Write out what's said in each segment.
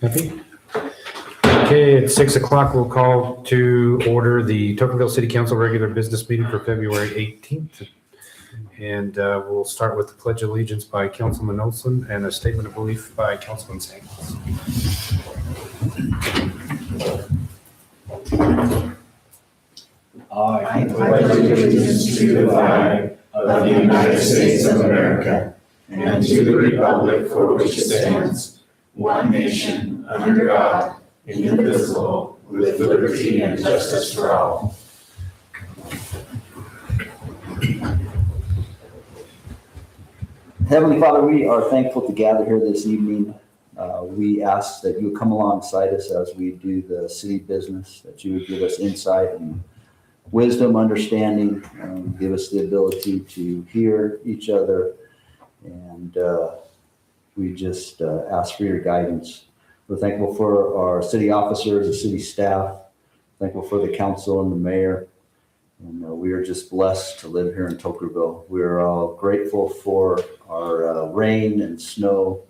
Happy? Okay, at 6 o'clock, we'll call to order the Tocqueville City Council regular business meeting for February 18th. And we'll start with the Pledge of Allegiance by Councilman Olson and a statement of belief by Councilman Samuels. I pledge allegiance to the flag of the United States of America and to the republic for which it stands, one nation, under God, indivisible, with liberty and justice for all. Heavenly Father, we are thankful to gather here this evening. We ask that you would come alongside us as we do the city business, that you would give us insight and wisdom, understanding, give us the ability to hear each other. And we just ask for your guidance. We're thankful for our city officers, the city staff, thankful for the council and the mayor. And we are just blessed to live here in Tocqueville. We're all grateful for our rain and snow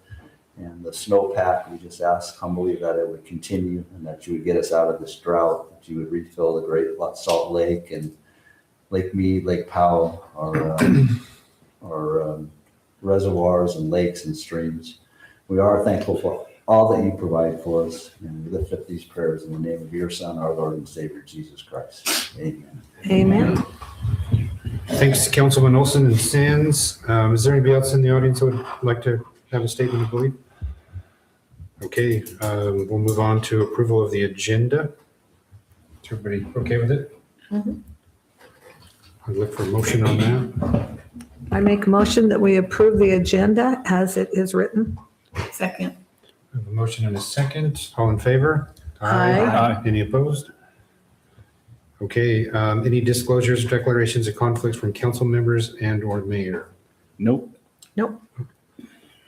and the snowpack. We just ask humbly that it would continue and that you would get us out of this drought, that you would refill the Great Salt Lake and Lake Mead, Lake Powell, our reservoirs and lakes and streams. We are thankful for all that you provide for us, and we lift up these prayers in the name of your Son, our Lord and Savior, Jesus Christ. Amen. Amen. Thanks to Councilman Olson and Sands. Is there anybody else in the audience that would like to have a statement of belief? Okay, we'll move on to approval of the agenda. Is everybody okay with it? Mm-hmm. I'll look for a motion on that. I make a motion that we approve the agenda as it is written. Second. We have a motion and a second. All in favor? Aye. Any opposed? Okay, any disclosures, declarations of conflicts from council members and or mayor? Nope. Nope.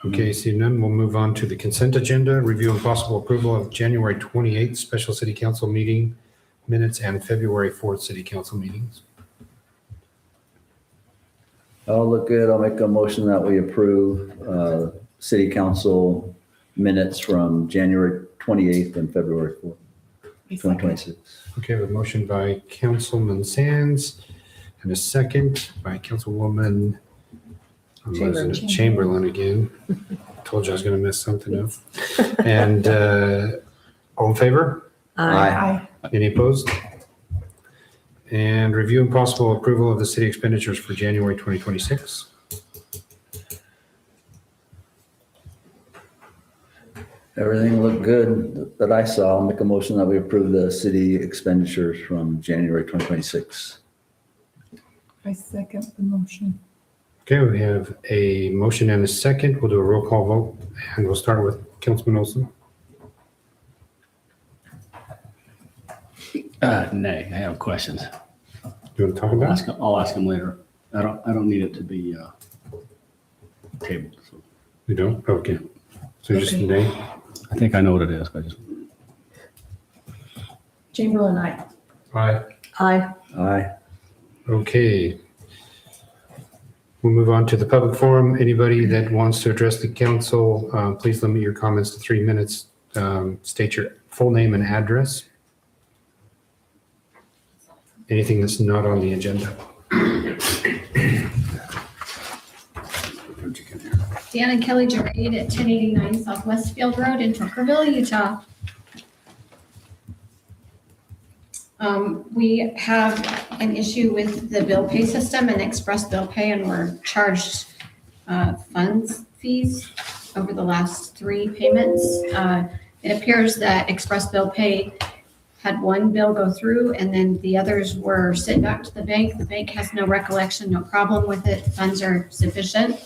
Okay, seeing none, we'll move on to the consent agenda. Review and possible approval of January 28th special city council meeting minutes and February 4th city council meetings. All look good. I'll make a motion that we approve city council minutes from January 28th and February 4th, 2026. Okay, we have a motion by Councilman Sands and a second by Councilwoman Chamberlain again. Told you I was going to mess something up. And all in favor? Aye. Any opposed? And review and possible approval of the city expenditures for January 2026. Everything looked good that I saw. I'll make a motion that we approve the city expenditures from January 2026. I second the motion. Okay, we have a motion and a second. We'll do a roll call vote and we'll start with Councilman Olson. Nay, I have questions. You want to talk about it? I'll ask them later. I don't need it to be tabled. So You don't? Okay. So just a Okay. nay? I think I know what it is. Chamberlain, aye. Aye. Aye. Aye. Okay. We'll move on to the public forum. Anybody that wants to address the council, please limit your comments to 3 minutes. State your full name and address. Anything that's not on the agenda. Dan and Kelly Gerard at 1089 South Westfield Road in Tocqueville, Utah. We have an issue with the bill pay system and express bill pay, and we're charged funds fees over the last 3 payments. It appears that express bill pay had one bill go through and then the others were sent back to the bank. The bank has no recollection, no problem with it. Funds are sufficient.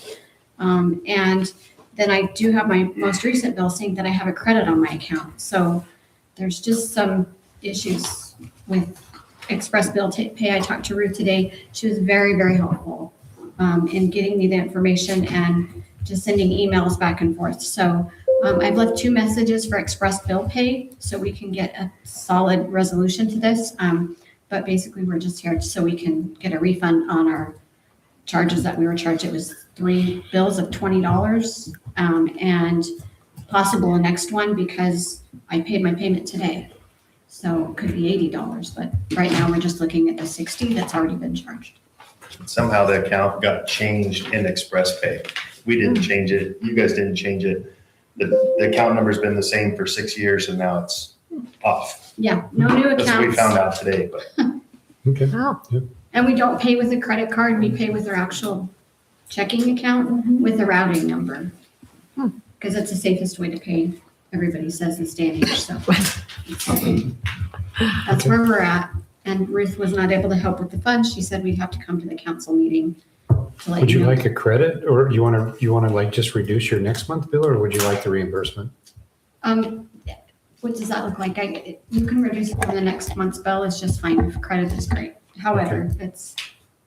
And then I do have my most recent bill saying that I have a credit on my account. So there's just some issues with express bill pay. I talked to Ruth today. She was very, very helpful in getting me the information and just sending emails back and forth. So I've left 2 messages for express bill pay so we can get a solid resolution to this. but basically we're just here so we can get a refund on our charges that we were charged. It was 3 bills of $20, and possible a next one because I paid my payment today. So it could be $80, but right now we're just looking at the 60 that's already been charged. Somehow the account got changed in Express Pay. We didn't change it. You guys didn't change it. The account number's been the same for 6 years and now it's off. Yeah, no new That's what we accounts. found out today, but Okay. Oh, And we don't pay with a credit card, we pay with our actual checking account with the routing number. Because it's the safest way to pay, everybody says this day and age, so. That's where we're at. And Ruth was not able to help with the funds. She said we'd have to come to the council meeting to let Would you know. like a credit, or do you want to like just reduce your next month bill, or would you like the reimbursement? What does that look like? You can reduce it from the next month's bill, it's just fine. If credit is great. However, it's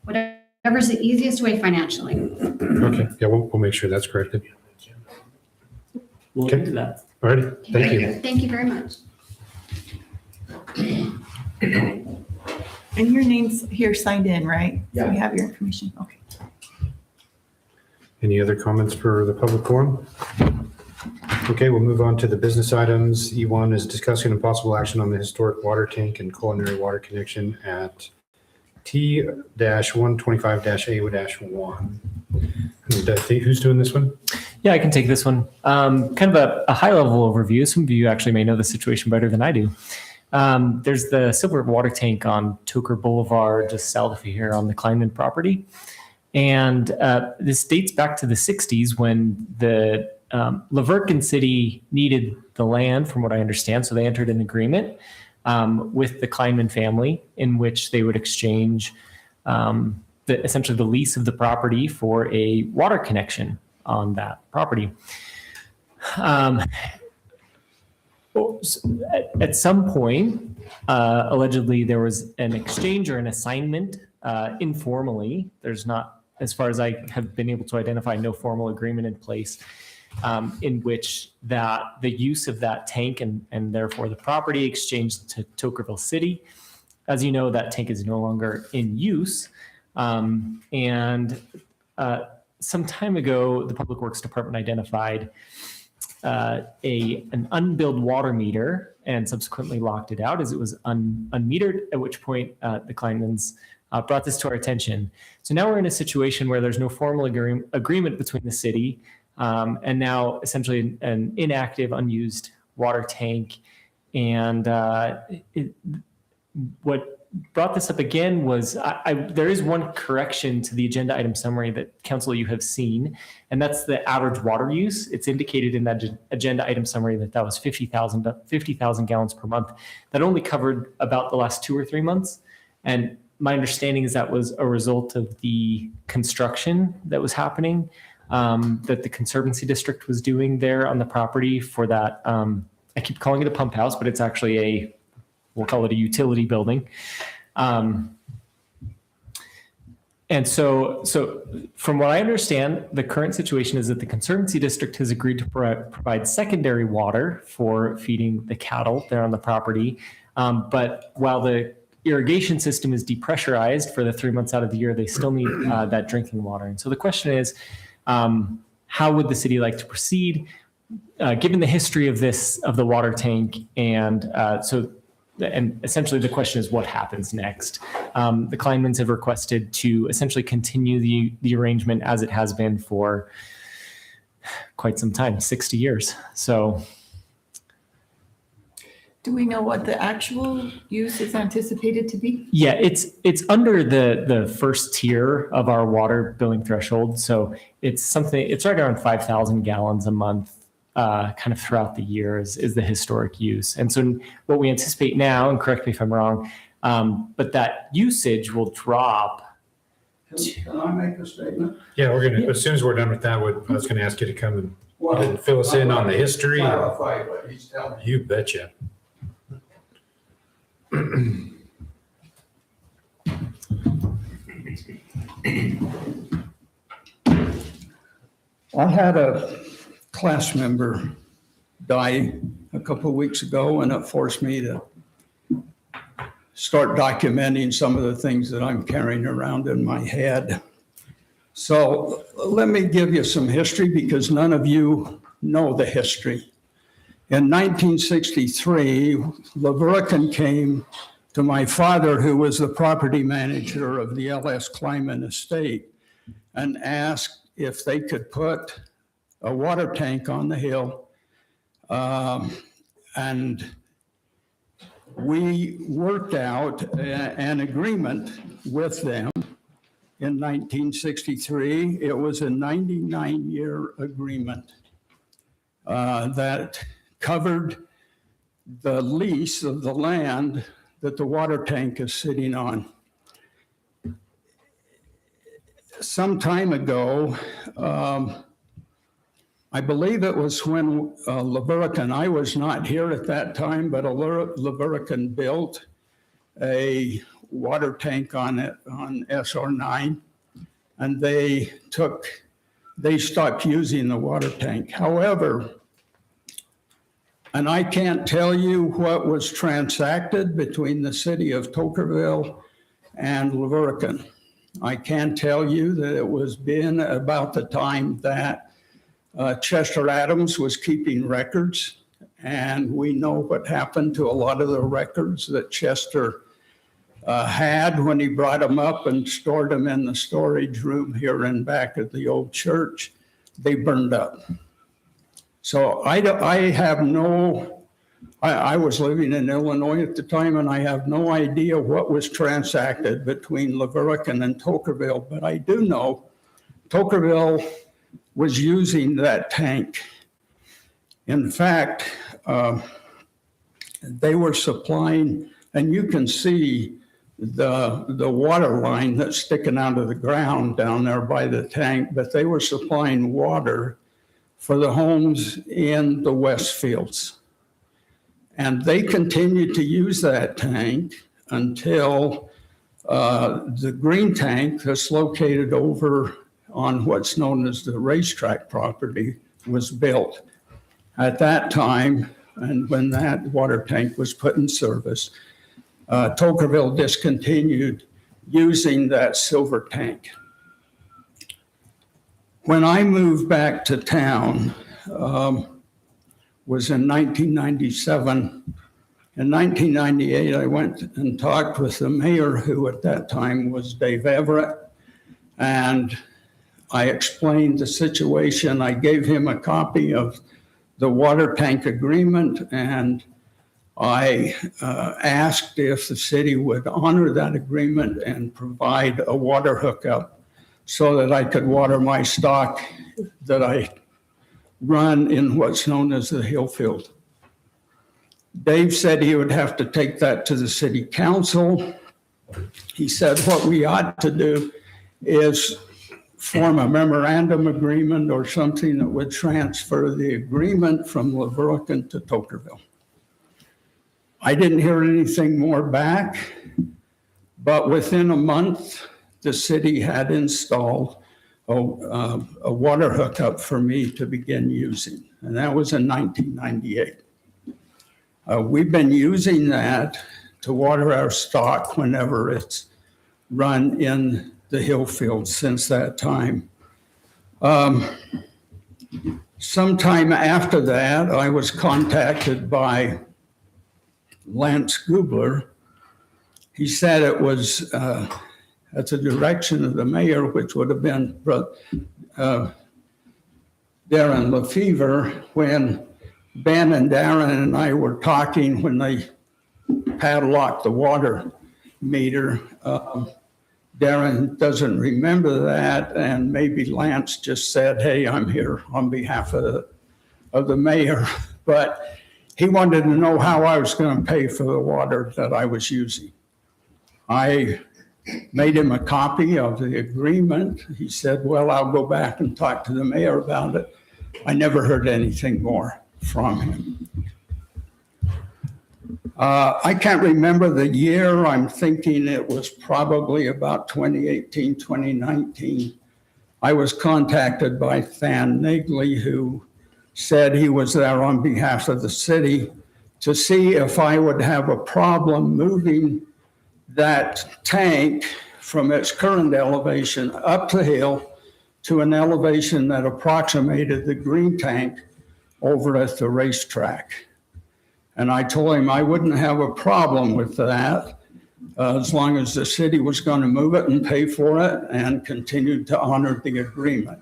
whatever's the easiest way financially. Okay, yeah, we'll make sure that's corrected. We'll Okay. get to that. All righty, thank you. Thank you very much. And your name's here signed in, right? So Yeah. we have your information. Okay. Any other comments for the public forum? Okay, we'll move on to the business items. E1 is discussing a possible action on the historic water tank and culinary water connection at T-125-A-1. And who's doing this one? Yeah, I can take this one. Kind of a high-level overview. Some of you actually may know the situation better than I do. There's the Silver Water Tank on Toker Boulevard, just south of here on the Kleinman property. And this dates back to the 60s when the Laverton City needed the land, from what I understand. So they entered an agreement with the Kleinman family in which they would exchange essentially the lease of the property for a water connection on that property. At some point, allegedly, there was an exchange or an assignment informally. There's not, as far as I have been able to identify, no formal agreement in place in which that the use of that tank and therefore the property exchanged to Tokerville City. As you know, that tank is no longer in use. Some time ago, the Public Works Department identified an unbilled water meter and subsequently locked it out as it was unmetered, at which point the Kleinmans brought this to our attention. So now we're in a situation where there's no formal agreement between the city and now essentially an inactive, unused water tank. And what brought this up again was there is one correction to the agenda item summary that council you have seen, and that's the average water use. It's indicated in that agenda item summary that was 50,000 gallons per month. That only covered about the last 2 or 3 months. And my understanding is that was a result of the construction that was happening, that the Conservancy District was doing there on the property for that. I keep calling it a pump house, but it's actually we'll call it a utility building. And so from what I understand, the current situation is that the Conservancy District has agreed to provide secondary water for feeding the cattle there on the property. But while the irrigation system is depressurized for the 3 months out of the year, they still need that drinking water. And so the question is, how would the city like to proceed? Given the history of the water tank, and essentially the question is what happens next. The Kleinmans have requested to essentially continue the arrangement as it has been for quite some time, 60 years. So Do we know what the actual use is anticipated to be? yeah, it's under the first tier of our water billing threshold. So it's right around 5,000 gallons a month. Kind of throughout the year is the historic use. And so what we anticipate now, and correct me if I'm wrong, but that usage will drop. Can I make a statement? Yeah, as soon as we're done with that, I was going to ask you to come and Well, fill us in on the history. clarify what he's telling me. You betcha. I had a class member die a couple of weeks ago, and it forced me to start documenting some of the things that I'm carrying around in my head. So let me give you some history because none of you know the history. In 1963, Laverican came to my father, who was the property manager of the LS Kleiman estate, and asked if they could put a water tank on the hill. And we worked out an agreement with them in 1963. It was a 99-year agreement that covered the lease of the land that the water tank is sitting on. Some time ago, I believe it was when Laverican, I was not here at that time, but Laverican built a water tank on it, on SR9, and they stopped using the water tank. However, and I can't tell you what was transacted between the city of Tokerville and Laverican. I can tell you that it was been about the time that Chester Adams was keeping records, and we know what happened to a lot of the records that Chester had when he brought them up and stored them in the storage room here in back of the old church. They burned up. So I was living in Illinois at the time, and I have no idea what was transacted between Laverican and Tokerville, but I do know Tokerville was using that tank. In fact, they were supplying, and you can see the water line that's sticking out of the ground down there by the tank, but they were supplying water for the homes in the Westfields. And they continued to use that tank until the green tank that's located over on what's known as the racetrack property was built. At that time, and when that water tank was put in service, Tokerville discontinued using that silver tank. When I moved back to town, was in 1997. In 1998, I went and talked with the mayor, who at that time was Dave Everett, and I explained the situation. I gave him a copy of the water tank agreement, and I asked if the city would honor that agreement and provide a water hookup so that I could water my stock that I run in what's known as the Hillfield. Dave said he would have to take that to the city council. He said what we ought to do is form a memorandum agreement or something that would transfer the agreement from Laverican to Tokerville. I didn't hear anything more back, but within a month, the city had installed a water hookup for me to begin using, and that was in 1998. We've been using that to water our stock whenever it's run in the Hillfield since that time. Sometime after that, I was contacted by Lance Gubler. He said it was at the direction of the mayor, which would have been Darren Lefevre, when Ben and Darren and I were talking when they padlocked the water meter. Darren doesn't remember that, and maybe Lance just said, hey, I'm here on behalf of the mayor, but he wanted to know how I was going to pay for the water that I was using. I made him a copy of the agreement. He said, well, I'll go back and talk to the mayor about it. I never heard anything more from him. I can't remember the year. I'm thinking it was probably about 2018, 2019. I was contacted by Than Nagley, who said he was there on behalf of the city to see if I would have a problem moving that tank from its current elevation up the hill to an elevation that approximated the green tank over at the racetrack. And I told him I wouldn't have a problem with that as long as the city was going to move it and pay for it and continued to honor the agreement.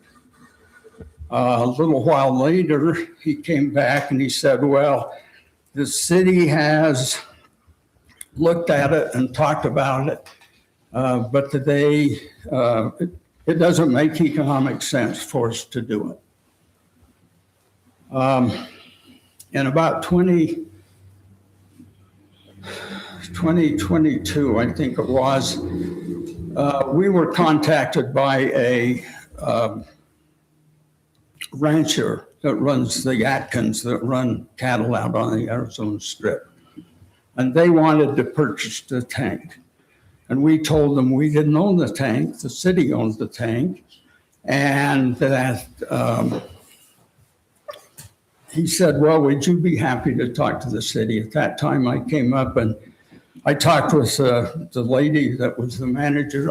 A little while later, he came back and he said, well, the city has looked at it and talked about it, but today it doesn't make economic sense for us to do it. In about 2022, I think it was, we were contacted by a rancher that runs the Atkins that run cattle out on the Arizona Strip. And they wanted to purchase the tank. And we told them we didn't own the tank, the city owns the tank. And that he said, well, would you be happy to talk to the city? At that time, I came up and I talked with the lady that was the manager.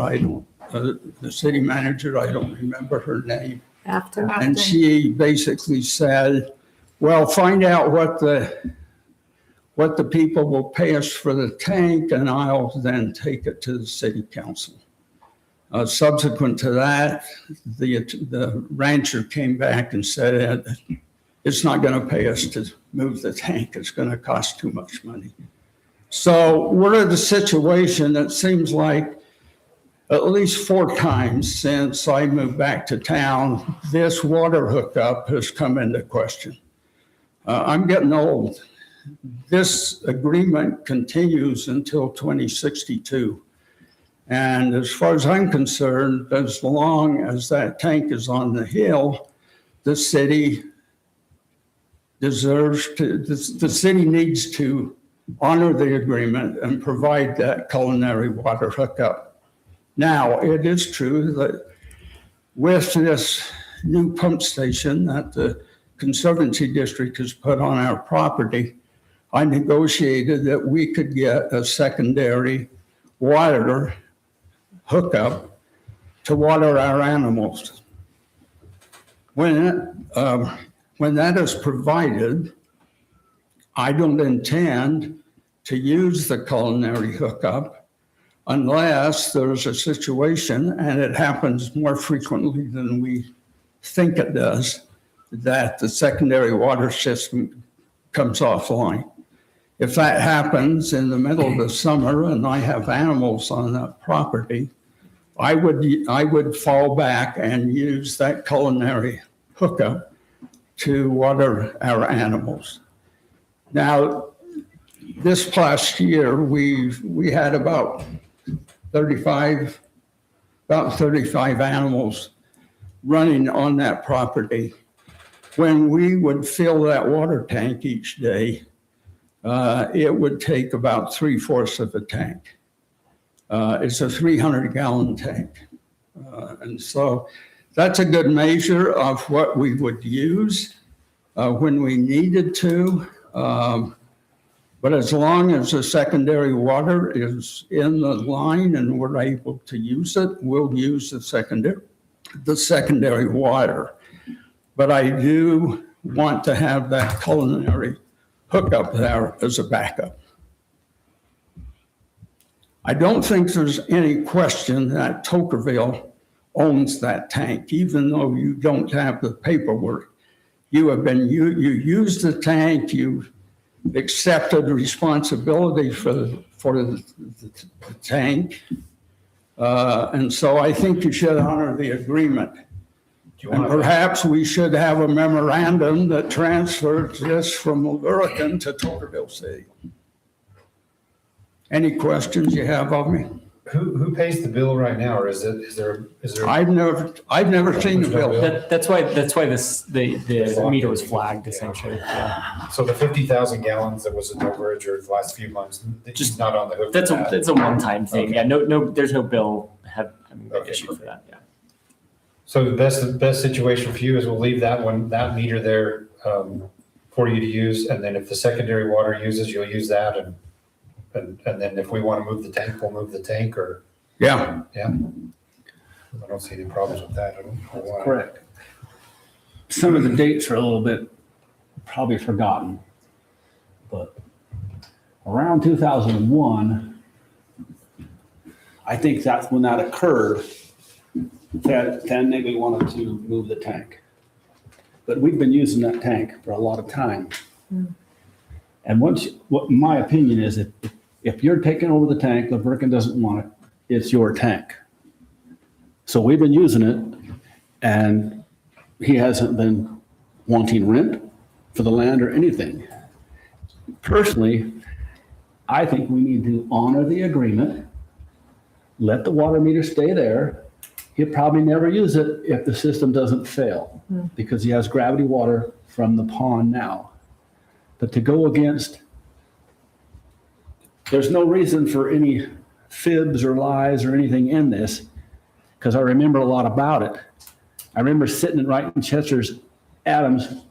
The city manager, I don't remember her name. After. And she basically said, well, find out what the people will pay us for the tank, and I'll then take it to the city council. Subsequent to that, the rancher came back and said, it's not going to pay us to move the tank. It's going to cost too much money. So we're in a situation that seems like at least 4 times since I moved back to town, this water hookup has come into question. I'm getting old. This agreement continues until 2062. And as far as I'm concerned, as long as that tank is on the hill, the city deserves to, the city needs to honor the agreement and provide that culinary water hookup. Now, it is true that with this new pump station that the Conservancy District has put on our property, I negotiated that we could get a secondary water hookup to water our animals. When that is provided, I don't intend to use the culinary hookup unless there's a situation, and it happens more frequently than we think it does, that the secondary water system comes offline. If that happens in the middle of the summer and I have animals on that property, I would fall back and use that culinary hookup to water our animals. Now, this past year, we had about 35 animals running on that property. When we would fill that water tank each day, it would take about 3/4 of a tank. It's a 300-gallon tank. And so that's a good measure of what we would use when we needed to. But as long as the secondary water is in the line and we're able to use it, we'll use the secondary water. But I do want to have that culinary hookup there as a backup. I don't think there's any question that Tokerville owns that tank, even though you don't have the paperwork. You used the tank, you accepted responsibility for the tank. And so I think you should honor the agreement. And perhaps we should have a memorandum that transfers this from Lurican to Tokerville City. Any questions you have of me? Who pays the bill right now, or is there? I've never seen the bill. That's why the meter was flagged essentially. Yeah. So the 50,000 gallons that was an overage or the last few months, just not on the hook. That's for that. it's a one-time thing. Okay. Yeah, no, there's no bill having been Okay, issued for that. Yeah. So the best situation for you is we'll leave that meter there for you to use, and then if the secondary water uses, you'll use that, and And then if we want to move the tank, we'll move the tank, or, Yeah, I don't see any problems with that. I don't know why. Correct. Some of the dates are a little bit probably forgotten, but around 2001, I think that's when that occurred, that then maybe wanted to move the tank. But we've been using that tank for a lot of time. And what my opinion is, if you're taking over the tank, the Virkin doesn't want it, it's your tank. So we've been using it, and he hasn't been wanting rent for the land or anything. Personally, I think we need to honor the agreement, let the water meter stay there. He'll probably never use it if the system doesn't fail, because he has gravity water from the pond now. But to go against, there's no reason for any fibs or lies or anything in this, because I remember a lot about it. I remember sitting right in Chester's Adams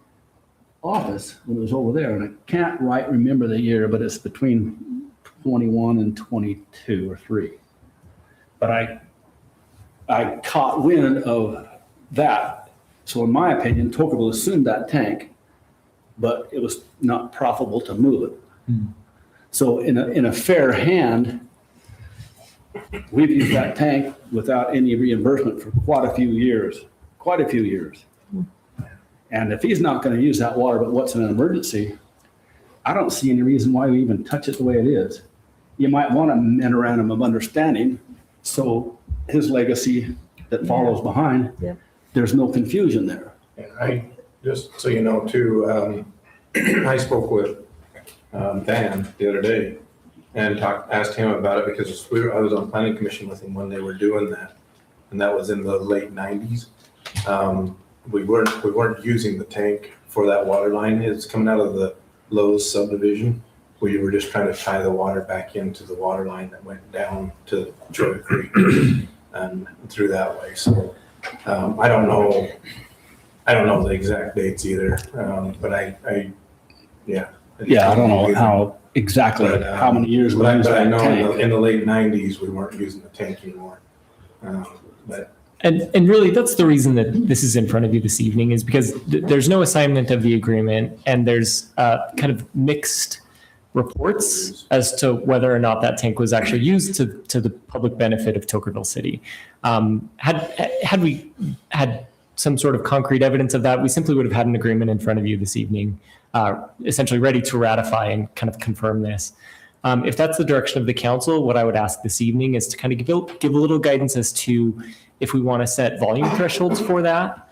office when it was over there, and I can't remember the year, but it's between 21 and 22 or 3. But I caught wind of that. So in my opinion, Tocqueville assumed that tank, but it was not profitable to move it. So in a fair hand, we've used that tank without any reimbursement for quite a few years. And if he's not going to use that water, but what's an emergency, I don't see any reason why we even touch it the way it is. You might want a memorandum of understanding, so his legacy that follows behind, Yeah. there's no confusion there. And I, just so you know too, I spoke with Dan the other day and asked him about it because I was on planning commission with him when they were doing that. And that was in the late 90s. We weren't using the tank for that water line. It's coming out of the Lowe's subdivision. We were just trying to tie the water back into the water line that went down to Troy Creek and through that way. So I don't know the exact dates either, but yeah. Yeah, I don't know how exactly But, how many years we But used I that know tank. in the late 90s, we weren't using the tank anymore. But And really, that's the reason that this is in front of you this evening, is because there's no assignment of the agreement, and there's kind of mixed reports as to whether or not that tank was actually used to the public benefit of Tocqueville City. Had we had some sort of concrete evidence of that, we simply would have had an agreement in front of you this evening, essentially ready to ratify and kind of confirm this. If that's the direction of the council, what I would ask this evening is to kind of give a little guidance as to if we want to set volume thresholds for that.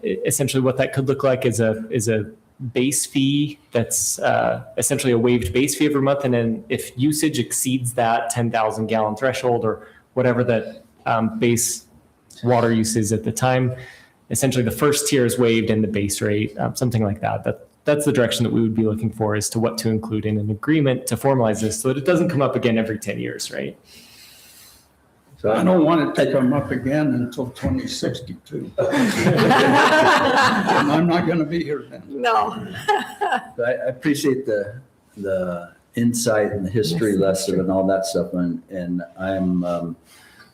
Essentially what that could look like is a base fee that's essentially a waived base fee every month. And then if usage exceeds that 10,000 gallon threshold or whatever that base water use is at the time, essentially the first tier is waived and the base rate, something like that. That's the direction that we would be looking for, as to what to include in an agreement to formalize this so that it doesn't come up again every 10 years, right? so I don't want it to come up again until 2062. And I'm not going to be here then. No. I appreciate the insight and the history lesson and all that stuff. And I'm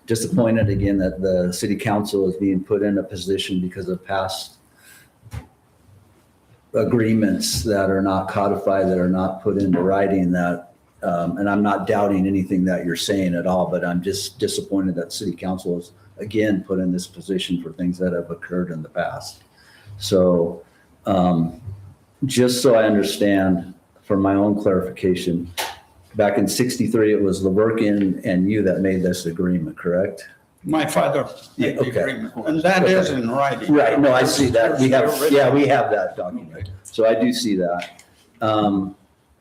disappointed again that the city council is being put in a position because of past agreements that are not codified, that are not put into writing, that and I'm not doubting anything that you're saying at all, but I'm just disappointed that city council is again put in this position for things that have occurred in the past. So just so I understand, for my own clarification, back in '63, it was LeVerkin and you that made this agreement, correct? My father made the okay. agreement, and that is in writing. Right, no, I see that. We have that document. So I do see that.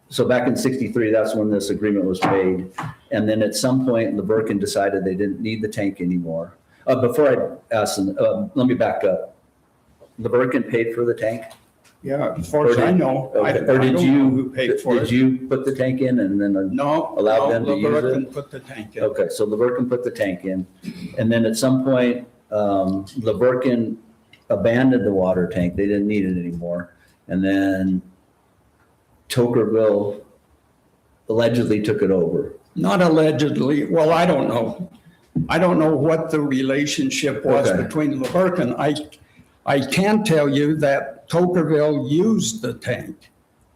So back in '63, that's when this agreement was made. And then at some point, LeVerkin decided they didn't need the tank anymore. Before I ask them, let me back up. LeVerkin paid for the tank? Yeah, as far as I know. I Okay. Or don't did know you, who paid for did it. you put the tank in and then? No. allowed them to use it? LeVerkin put the tank in. Okay, so LeVerkin put the tank in. And then at some point, LeVerkin abandoned the water tank. They didn't need it anymore. And then Tocqueville allegedly took it over. Not allegedly, well, I don't know. I don't know what the relationship was Okay. between Laverton. I can tell you that Tokerville used the tank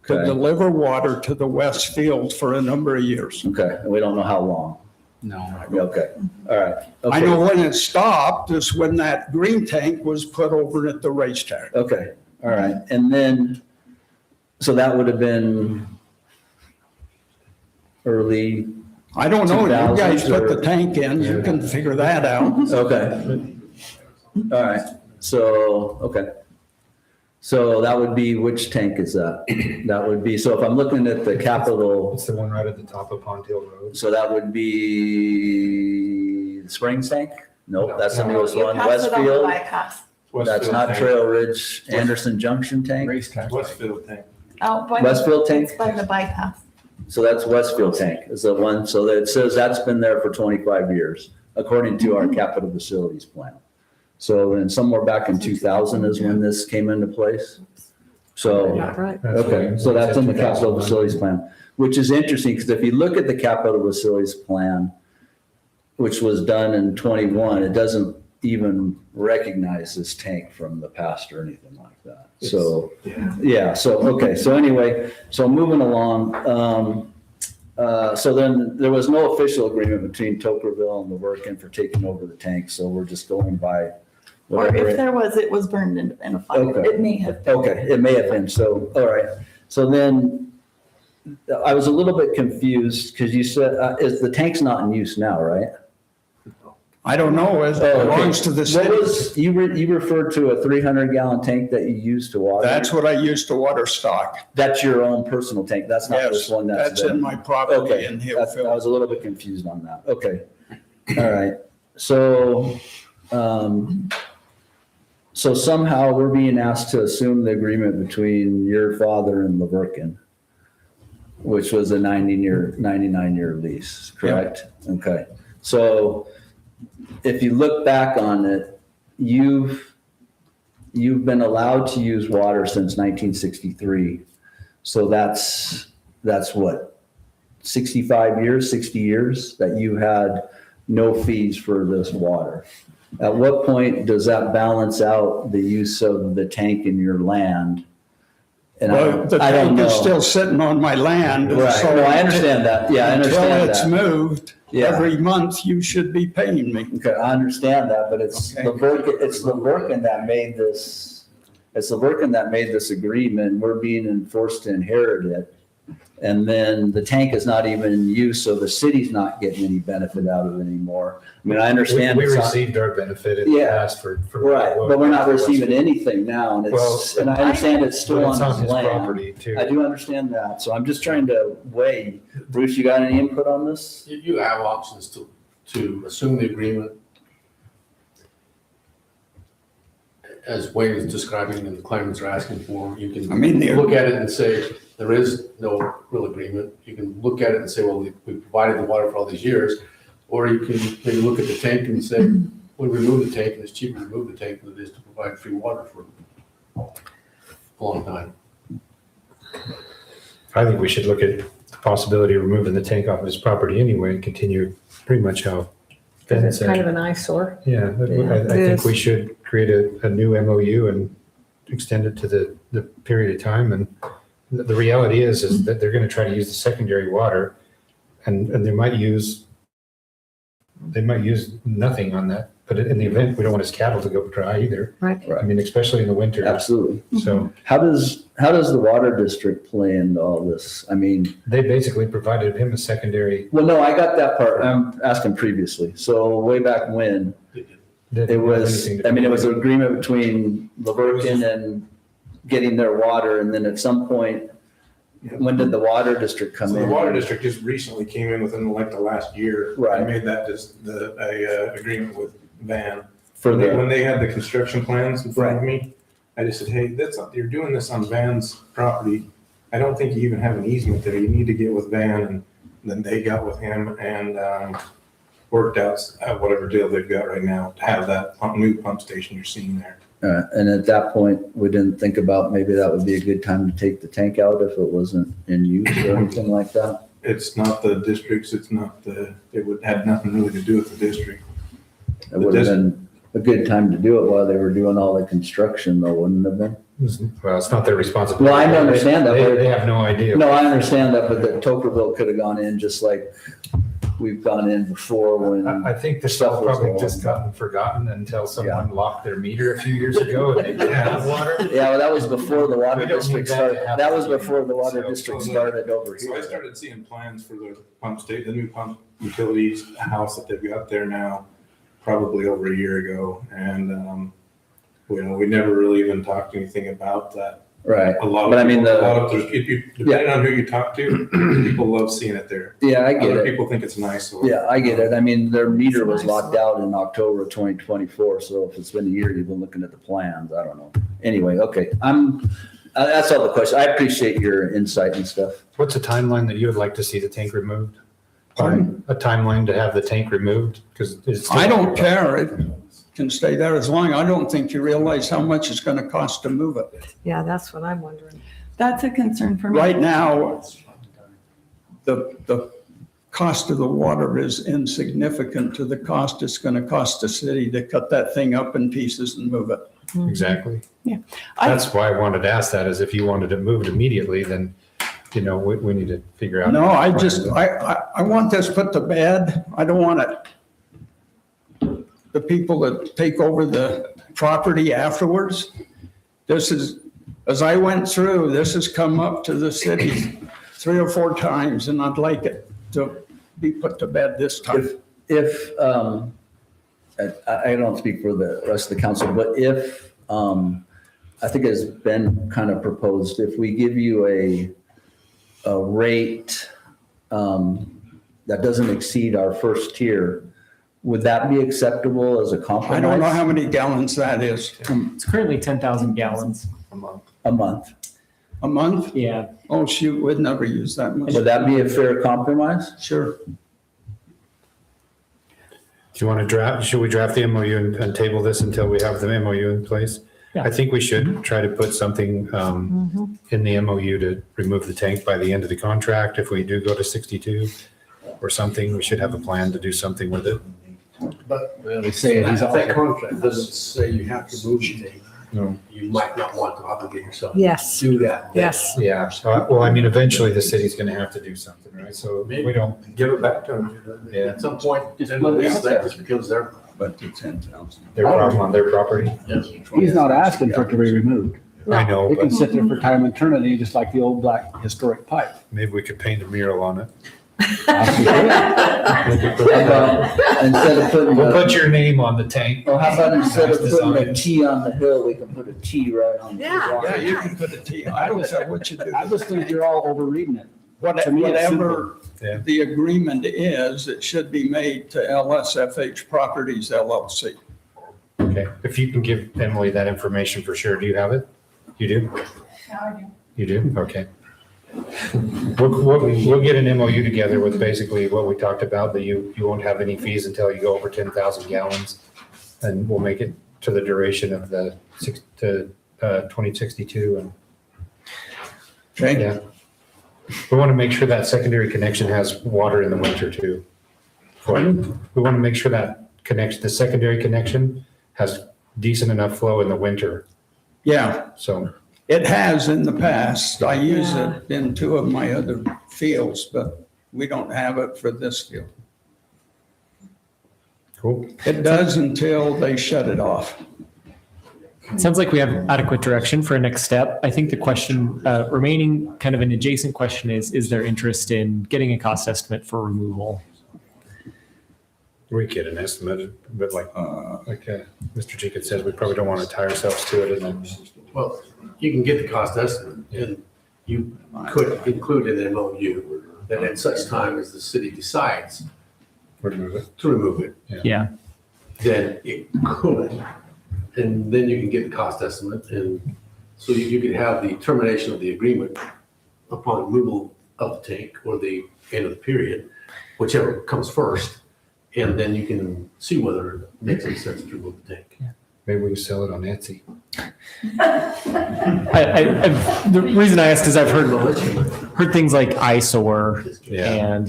to Okay. deliver water to the West Field for a number of years. Okay, and we don't know how long. No. Okay, all right. I Okay. know when it stopped is when that green tank was put over at the racetrack. Okay, all right. And then, so that would have been early, I don't know, you guys 2000s put or- the tank in, you can figure that out. okay. All right, so, okay. So that would be, which tank is that? That would be, so if I'm looking at the Capitol, It's the one right at the top of Pond Hill Road. so that would be the Springs tank? Nope, that's the newest You one. pass it on the Westfield, bypass. that's not Trail Ridge, Anderson Junction tank. Racetrack. Westfield tank. Out by Westfield tank? It's by the bypass. So that's Westfield tank is the one, so that it says that's been there for 25 years, according to our capital facilities plan. So then somewhere back in 2000 is when this came into place. So, Right. okay, so that's in the capital facilities plan, which is interesting because if you look at the capital facilities plan, which was done in 21, it doesn't even recognize this tank from the past or anything like that. So, yeah, so, okay, so anyway, so moving along, so then there was no official agreement between Tokerville and the Workin for taking over the tank, so we're just going by Or whatever. if there was, it was burned in a fire. Okay. It may have. been. Okay, it may have been, so, all right. So then, I was a little bit confused, because you said, is the tank's not in use now, right? I don't know, it Oh, okay. belongs to the What city. was, you referred to a 300-gallon tank that you use to water? That's what I used to water stock. That's your own personal tank, that's not this Yes, one that's that's there? in my property Okay, in that's, I Hillfield. was a little bit confused on that, okay. All right, so, so somehow we're being asked to assume the agreement between your father and Laverkin, which was a 99-year lease, correct? Okay, so if you look back on it, you've been allowed to use water since 1963. So that's what, 65 years, 60 years that you had no fees for this water. At what point does that balance out the use of the tank in your land? And Well, the I don't tank is know. still sitting on my land. and Right, so no, I understand that, yeah, I understand Until it's that. moved, Yeah. every month you should be paying me. Okay, I understand that, but it's Okay. Laverkin that made this, it's Laverkin that made this agreement. We're being forced to inherit it. And then the tank is not even in use, so the city's not getting any benefit out of it anymore. I mean, I understand. We it's not- received our benefit in the Yeah. past for. Right, but we're not receiving anything now, and it's, Well, and I understand it's still But it's on on his his land. property too. I do understand that, so I'm just trying to weigh. Bruce, you got any input on this? You have options to assume the agreement as Wayne is describing and the claimants are asking for. You I mean, can the- look at it and say, there is no real agreement. You can look at it and say, well, we provided the water for all these years. Or you can maybe look at the tank and say, we remove the tank and it's cheaper to remove the tank than it is to provide free water for a long time. I think we should look at the possibility of removing the tank off of his property anyway and continue pretty much how Ben It's kind of said. an eyesore. Yeah, I it think is. we should create a new MOU and extend it to the period of time. And the reality is that they're going to try to use the secondary water and they might use nothing on that. But in the event, we don't want his cattle to go dry either. Right. I mean, especially in the winter. Absolutely. So How does the water district play into all this? I mean, they basically provided him a secondary. well, no, I got that part. I'm asking previously. So way back when, it was, I mean, it was an agreement between Laverkin and getting their water. And then at some point, when did the water district come So in? the water district just recently came in within like the last year. Right. I made that just agreement with Van. For the, When they had the construction plans in front of me, I just said, hey, you're doing this on Van's property. I don't think you even have an easement there. You need to get with Van. And then they got with him and worked out whatever deal they've got right now to have that new pump station you're seeing there. and at that point, we didn't think about maybe that would be a good time to take the tank out if it wasn't in use or anything like that. it's not the districts, it would have nothing really to do with the district. It would have been a good time to do it while they were doing all the construction though, wouldn't it have been? Well, it's not their responsibility. Well, I understand that, but- They have no idea. No, I understand that, but the Tokerville could have gone in just like we've gone in before when. I think the Stuff stuff was probably going just on. gotten forgotten until someone locked their meter a few years ago and they didn't have water. Yeah, well, that was before the water We don't district need that to started. happen. That was before the water So- district started over So I here. started seeing plans for the the new pump utilities house that they've got there now, probably over a year ago. And, we never really even talked anything about that. Right. A lot of But I mean, people- the- a lot of, if you, depending on who you talk to, people love seeing it there. Yeah, I get Other it. people think it's nice. So Yeah, I get it. I mean, their meter was locked out in October of 2024, so if it's been a year, you've been looking at the plans, I don't know. Anyway, okay, that's all the question. I appreciate your insight and stuff. What's a timeline that you would like to see the tank removed? Pardon? A timeline to have the tank removed? Because it's. I don't care. It can stay there as long. I don't think you realize how much it's going to cost to move it. Yeah, that's what I'm wondering. That's a concern for me. Right now, the cost of the water is insignificant to the cost it's going to cost the city to cut that thing up in pieces and move it. Exactly. Yeah. I- That's why I wanted to ask that, is if you wanted it moved immediately, then, we need to figure out. No, I want this put to bed. I don't want it. The people that take over the property afterwards, as I went through, this has come up to the city 3 or 4 times, and I'd like it to be put to bed this time. If, I don't speak for the rest of the council, but if, I think it's been kind of proposed, if we give you a rate that doesn't exceed our first tier, would that be acceptable as a compromise? I don't know how many gallons that is. It's currently 10,000 gallons. A month. A month? Yeah. Oh, shoot, we'd never use that much. Would that be a fair compromise? Sure. Do you want to should we draft the MOU and table this until we have the MOU in place? Yeah. I think we should try to put something in the MOU to remove the tank by the end of the contract. If we do go to 62 or something, we should have a plan to do something with it. But they say he's all. That contract doesn't say you have to move the tank. No. You might not want to obligate yourself. Yes, Do that. yes. Yeah, well, I mean, eventually the city's going to have to do something, right? So we don't, Give it back to them. Yeah. At some point, Just then let it this out there. just becomes their. But the 10,000. their problem on their property. Yes. He's not asking for it to be removed. I know, It can but sit there for time and eternity, just like the old black historic pipe. maybe we could paint a mural on it. Instead of putting, We'll put your name on the tank. well, how about instead of Nice putting a design. T on the hill, we can put a T right on the Yeah. rock. Yeah, you can put a T. I don't care what you do. I just think you're all overreading it. To me, it's Whatever Yeah. the agreement is, it should be made to LSFH Properties LLC. Okay, if you can give Emily that information for sure. Do you have it? You do? You do? Okay. We'll get an MOU together with basically what we talked about, that you won't have any fees until you go over 10,000 gallons. And we'll make it to the duration of the 2062. And Okay? yeah. We want to make sure that secondary connection has water in the winter too. We want to make sure that the secondary connection has decent enough flow in the winter. Yeah, So, it has in the past. I use it in 2 of my other fields, but we don't have it for this field. cool. It does until they shut it off. It sounds like we have adequate direction for a next step. I think the question, remaining kind of an adjacent question is there interest in getting a cost estimate for removal? We get an estimate, but like Mr. Jenkins says, we probably don't want to tie ourselves to it and then. Well, you can get the cost estimate and you could include in an MOU that at such time as the city decides Remove it. to remove it, Yeah. then it could. And then you can get the cost estimate, and so you could have the termination of the agreement upon removal of the tank or the end of the period, whichever comes first. And then you can see whether it makes any sense to remove the tank. Maybe we can sell it on Etsy. The reason I ask is I've heard things like eyesore, and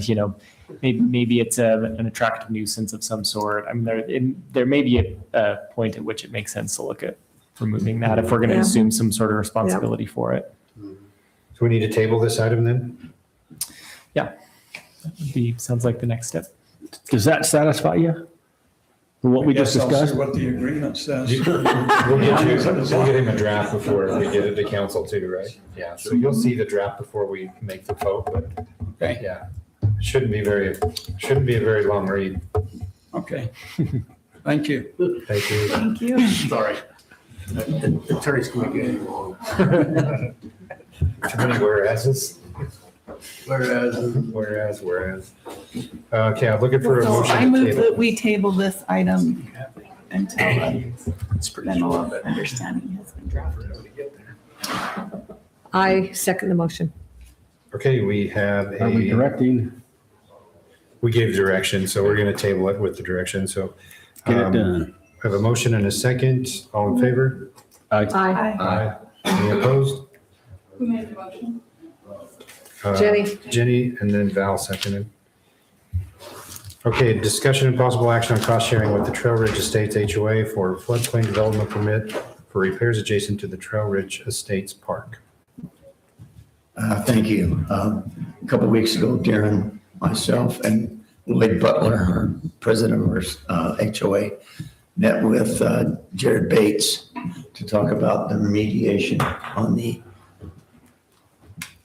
maybe it's an attractive nuisance of some sort. I mean, there may be a point at which it makes sense to look at removing that if we're going to assume some sort of responsibility for it. So we need to table this item then? Sounds like the next step. Does that satisfy you? What we just Guess I'll see discussed? what the agreement says. We'll get him a draft before we get it to council too, right? Yeah, so you'll see the draft before we make the vote, but Okay, yeah. Shouldn't be a very long read. okay. Thank you. Thank you. Thank you. Sorry. Attorneys can make it long. Too many whereases. Whereas. Whereas. Okay, I'm looking for a So motion. I to move table. that we table this item until a memo of understanding has been drafted. I second the motion. Okay, we have Are we directing? we gave direction, so we're going to table it with the direction, so. Get it done. I have a motion and a second. All in favor? Aye. Aye. Any opposed? Who made the motion? Jenny, and then Val seconded. Okay, discussion and possible action on cost sharing with the Trail Ridge Estates HOA for floodplain development permit for repairs adjacent to the Trail Ridge Estates Park. Thank you. A couple of weeks ago, Darren, myself, and Lloyd Butler, our president of our HOA, met with Jared Bates to talk about the remediation on the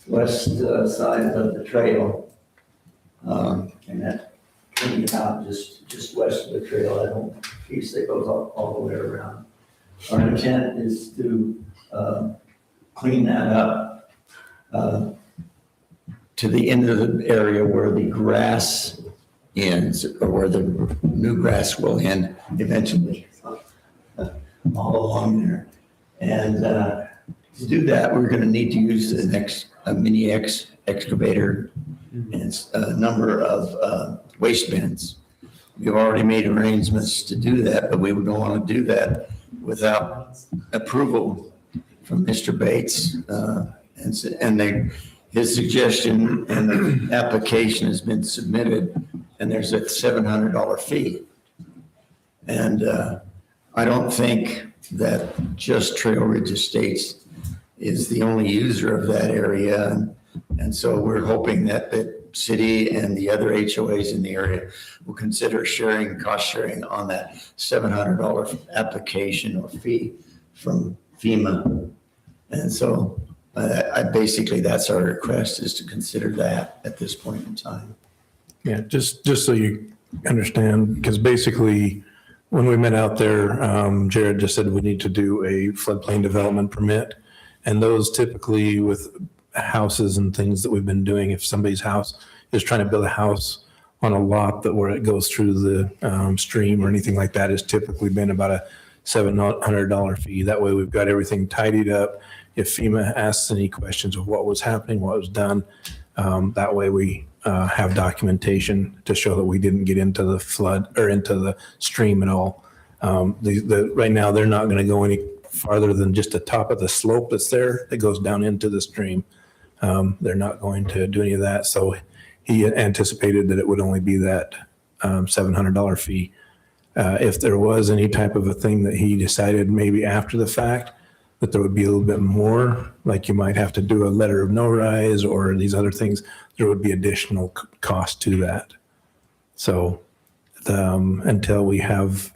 west side of the trail. And that cleaning out just west of the trail, that whole piece that goes all the way around. Our intent is to clean that up to the end of the area where the grass ends, or where the new grass will end eventually, all along there. And to do that, we're going to need to use the next mini excavator and a number of waste bins. We've already made arrangements to do that, but we don't want to do that without approval from Mr. Bates. His suggestion and the application has been submitted, and there's a $700 fee. And I don't think that just Trail Ridge Estates is the only user of that area. And so we're hoping that the city and the other HOAs in the area will consider cost sharing on that $700 application or fee from FEMA. And so basically that's our request, is to consider that at this point in time. Yeah, just so you understand, because basically when we met out there, Jared just said we need to do a floodplain development permit. And those typically with houses and things that we've been doing, if somebody's house is trying to build a house on a lot where it goes through the stream or anything like that, has typically been about a $700 fee. That way we've got everything tidied up. If FEMA asks any questions of what was happening, what was done, that way we have documentation to show that we didn't get into the flood or into the stream at all. Right now, they're not going to go any farther than just the top of the slope that's there that goes down into the stream. They're not going to do any of that. So he anticipated that it would only be that $700 fee. If there was any type of a thing that he decided maybe after the fact that there would be a little bit more, like you might have to do a letter of no rise or these other things, there would be additional cost to that. So until we have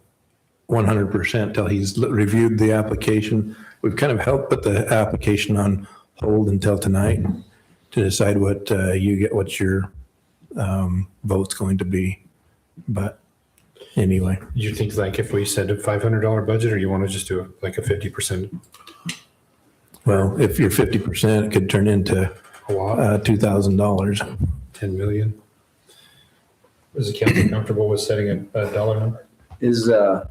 100%, till he's reviewed the application, we've kind of helped put the application on hold until tonight to decide what your vote's going to be. But anyway. You think like if we said a $500 budget, or you want to just do like a 50%? Well, if you're 50%, it could turn into A lot, $2,000. 10 million. Is the council comfortable with setting a dollar number? This area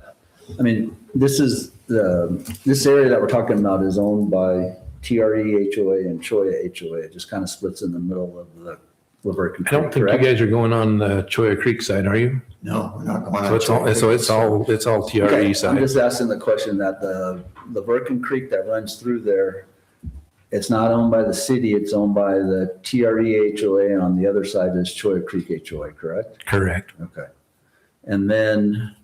that we're talking about is owned by TRE HOA and Choya HOA. It just kind of splits in the middle of the Laverne Creek, I don't think you correct? guys are going on the Choya Creek side, are you? No, we're not going So on. it's all, it's all Okay, TRE I'm side. just asking the question that the Laverne Creek that runs through there, it's not owned by the city, it's owned by the TRE HOA, and on the other side is Choya Creek HOA, correct? Correct. Okay. And then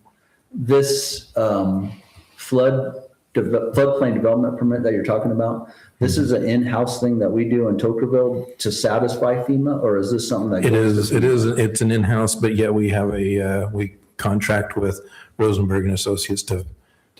this floodplain development permit that you're talking about, this is an in-house thing that we do in Tokerville to satisfy FEMA, or is this something that? goes to FEMA? It's an in-house, but yet we have we contract with Rosenberg and Associates to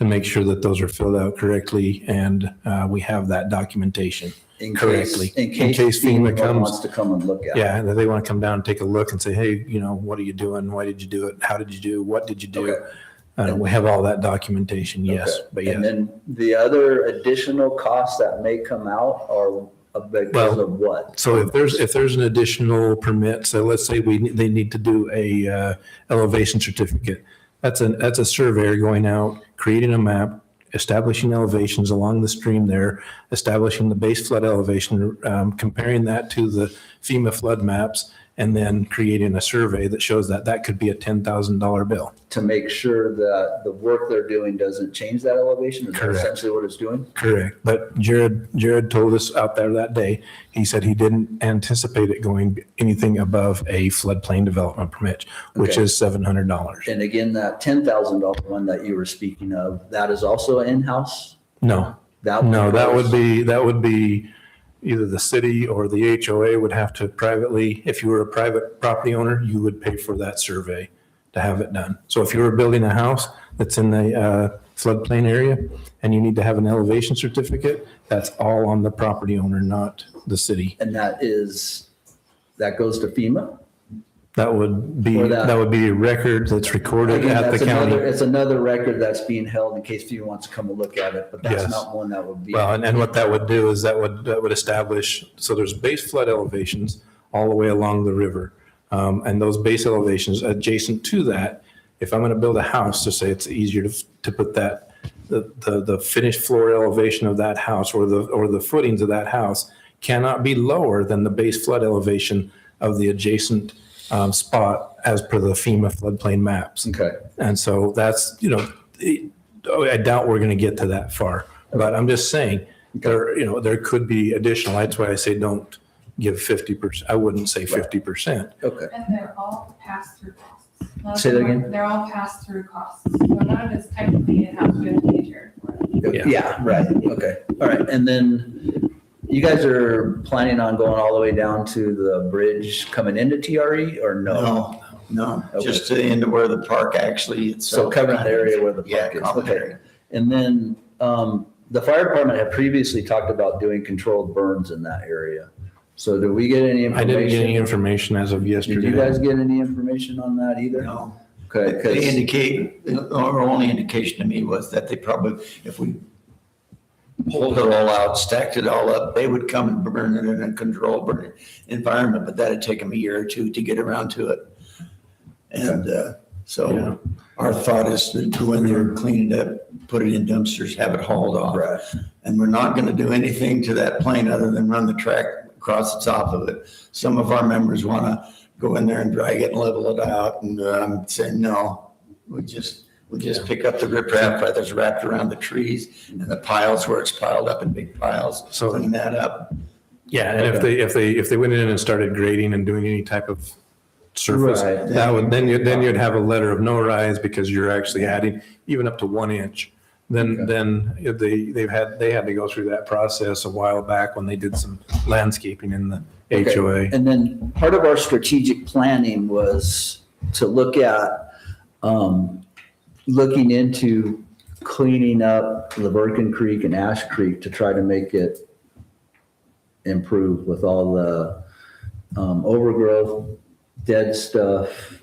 make sure that those are filled out correctly and we have that documentation In case- correctly. In case FEMA FEMA comes. wants to come and look at it. Yeah, and they want to come down and take a look and say, hey, what are you doing? Why did you do it? How did you do? What did you do? Okay. We have all that documentation, yes, Okay. but And yeah. then the other additional costs that may come out are because Well, of what? So if there's an additional permit, so let's say they need to do a elevation certificate. That's a surveyor going out, creating a map, establishing elevations along the stream there, establishing the base flood elevation, comparing that to the FEMA flood maps, and then creating a survey that shows that could be a $10,000 bill. To make sure that the work they're doing doesn't change that elevation? Is that Correct. essentially what it's doing? Correct. But Jared told us out there that day, he said he didn't anticipate it going anything above a floodplain development permit, which Okay. is $700. And again, that $10,000 one that you were speaking of, that is also in-house? No, That one no, that goes- would be either the city or the HOA would have to privately, if you were a private property owner, you would pay for that survey to have it done. So if you were building a house that's in the floodplain area and you need to have an elevation certificate, that's all on the property owner, not the city. And that goes to FEMA? That would be, Or that- that would be a record that's recorded Again, at the that's county. It's another record that's being held in case FEMA wants to come and look at it, but that's Yes. not one that would be. Well, and what that would do is that would establish, so there's base flood elevations all the way along the river. And those base elevations adjacent to that, if I'm going to build a house, to say it's easier to put that, the finished floor elevation of that house or the footings of that house cannot be lower than the base flood elevation of the adjacent spot as per the FEMA floodplain maps. Okay. And so that's, I doubt we're going to get to that far, but I'm just saying there could be additional. That's why I say don't give 50%. I wouldn't say 50%. Okay. And they're all pass-through costs. None of Say that them are- again? They're all pass-through costs. So none of it's technically in-house, we have to pay Jared for it. Yeah. Yeah, right. Okay. All right. And then you guys are planning on going all the way down to the bridge coming into TRE or no? No, Okay. just into where the park actually So itself. covering the area where the Yeah, park is. common Okay. area. And then the fire department had previously talked about doing controlled burns in that area. So did we get any I information? didn't get any information as of Did yesterday. you guys get any information on that either? No. Okay, They 'cause- indicate, our only indication to me was that they probably, if we pulled it all out, stacked it all up, they would come and burn it in a controlled burning environment, but that'd take them a year or two to get around to it. And so our thought is to when they're cleaning it up, put it in dumpsters, have it hauled off. Right. And we're not gonna do anything to that plane other than run the track across the top of it. Some of our members wanna go in there and drag it and level it out, and I'm saying, no, we just pick up the riprap that's wrapped around the trees and the piles where it's piled up in big piles, So- clean that up. Yeah, and if they went in and started grading and doing any type of surface, Right. that would, then you'd have a letter of no rise because you're actually adding even up to 1 inch. Then if they had to go through that process a while back when they did some landscaping in the Okay. HOA. And then part of our strategic planning was to look at, looking into cleaning up Laverton Creek and Ash Creek to try to make it improve with all the overgrowth, dead stuff,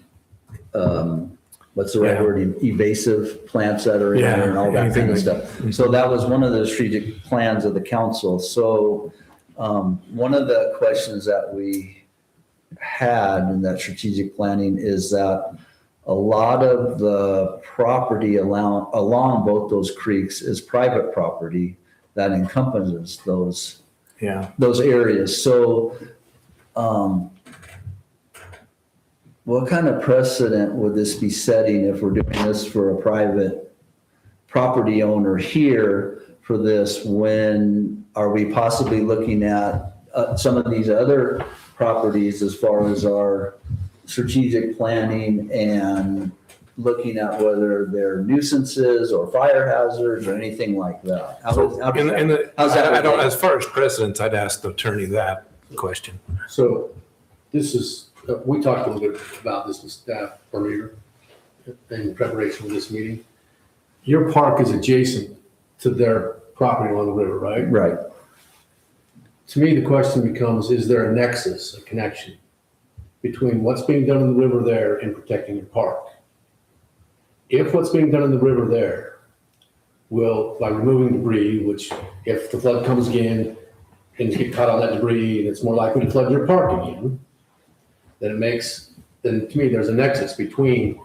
what's the right Yeah. word, evasive plants that are in Yeah, there and all that kind of anything stuff. So that was one of the strategic plans of the council. So one of the questions that we had in that strategic planning is that a lot of the property along both those creeks is private property that encompasses those Yeah. areas. So what kind of precedent would this be setting if we're doing this for a private property owner here for this? When are we possibly looking at some of these other properties as far as our strategic planning and looking at whether they're nuisances or fire hazards or anything like that? How's that? I don't, as far as precedents, I'd ask the attorney that question. So this is, we talked a little bit about this with staff earlier in preparation for this meeting. Your park is adjacent to their property along the river, right? Right. To me, the question becomes, is there a nexus, a connection between what's being done in the river there and protecting your park? If what's being done in the river there will, by removing debris, which if the flood comes again and you get caught on that debris and it's more likely to flood your park again, then to me, there's a nexus between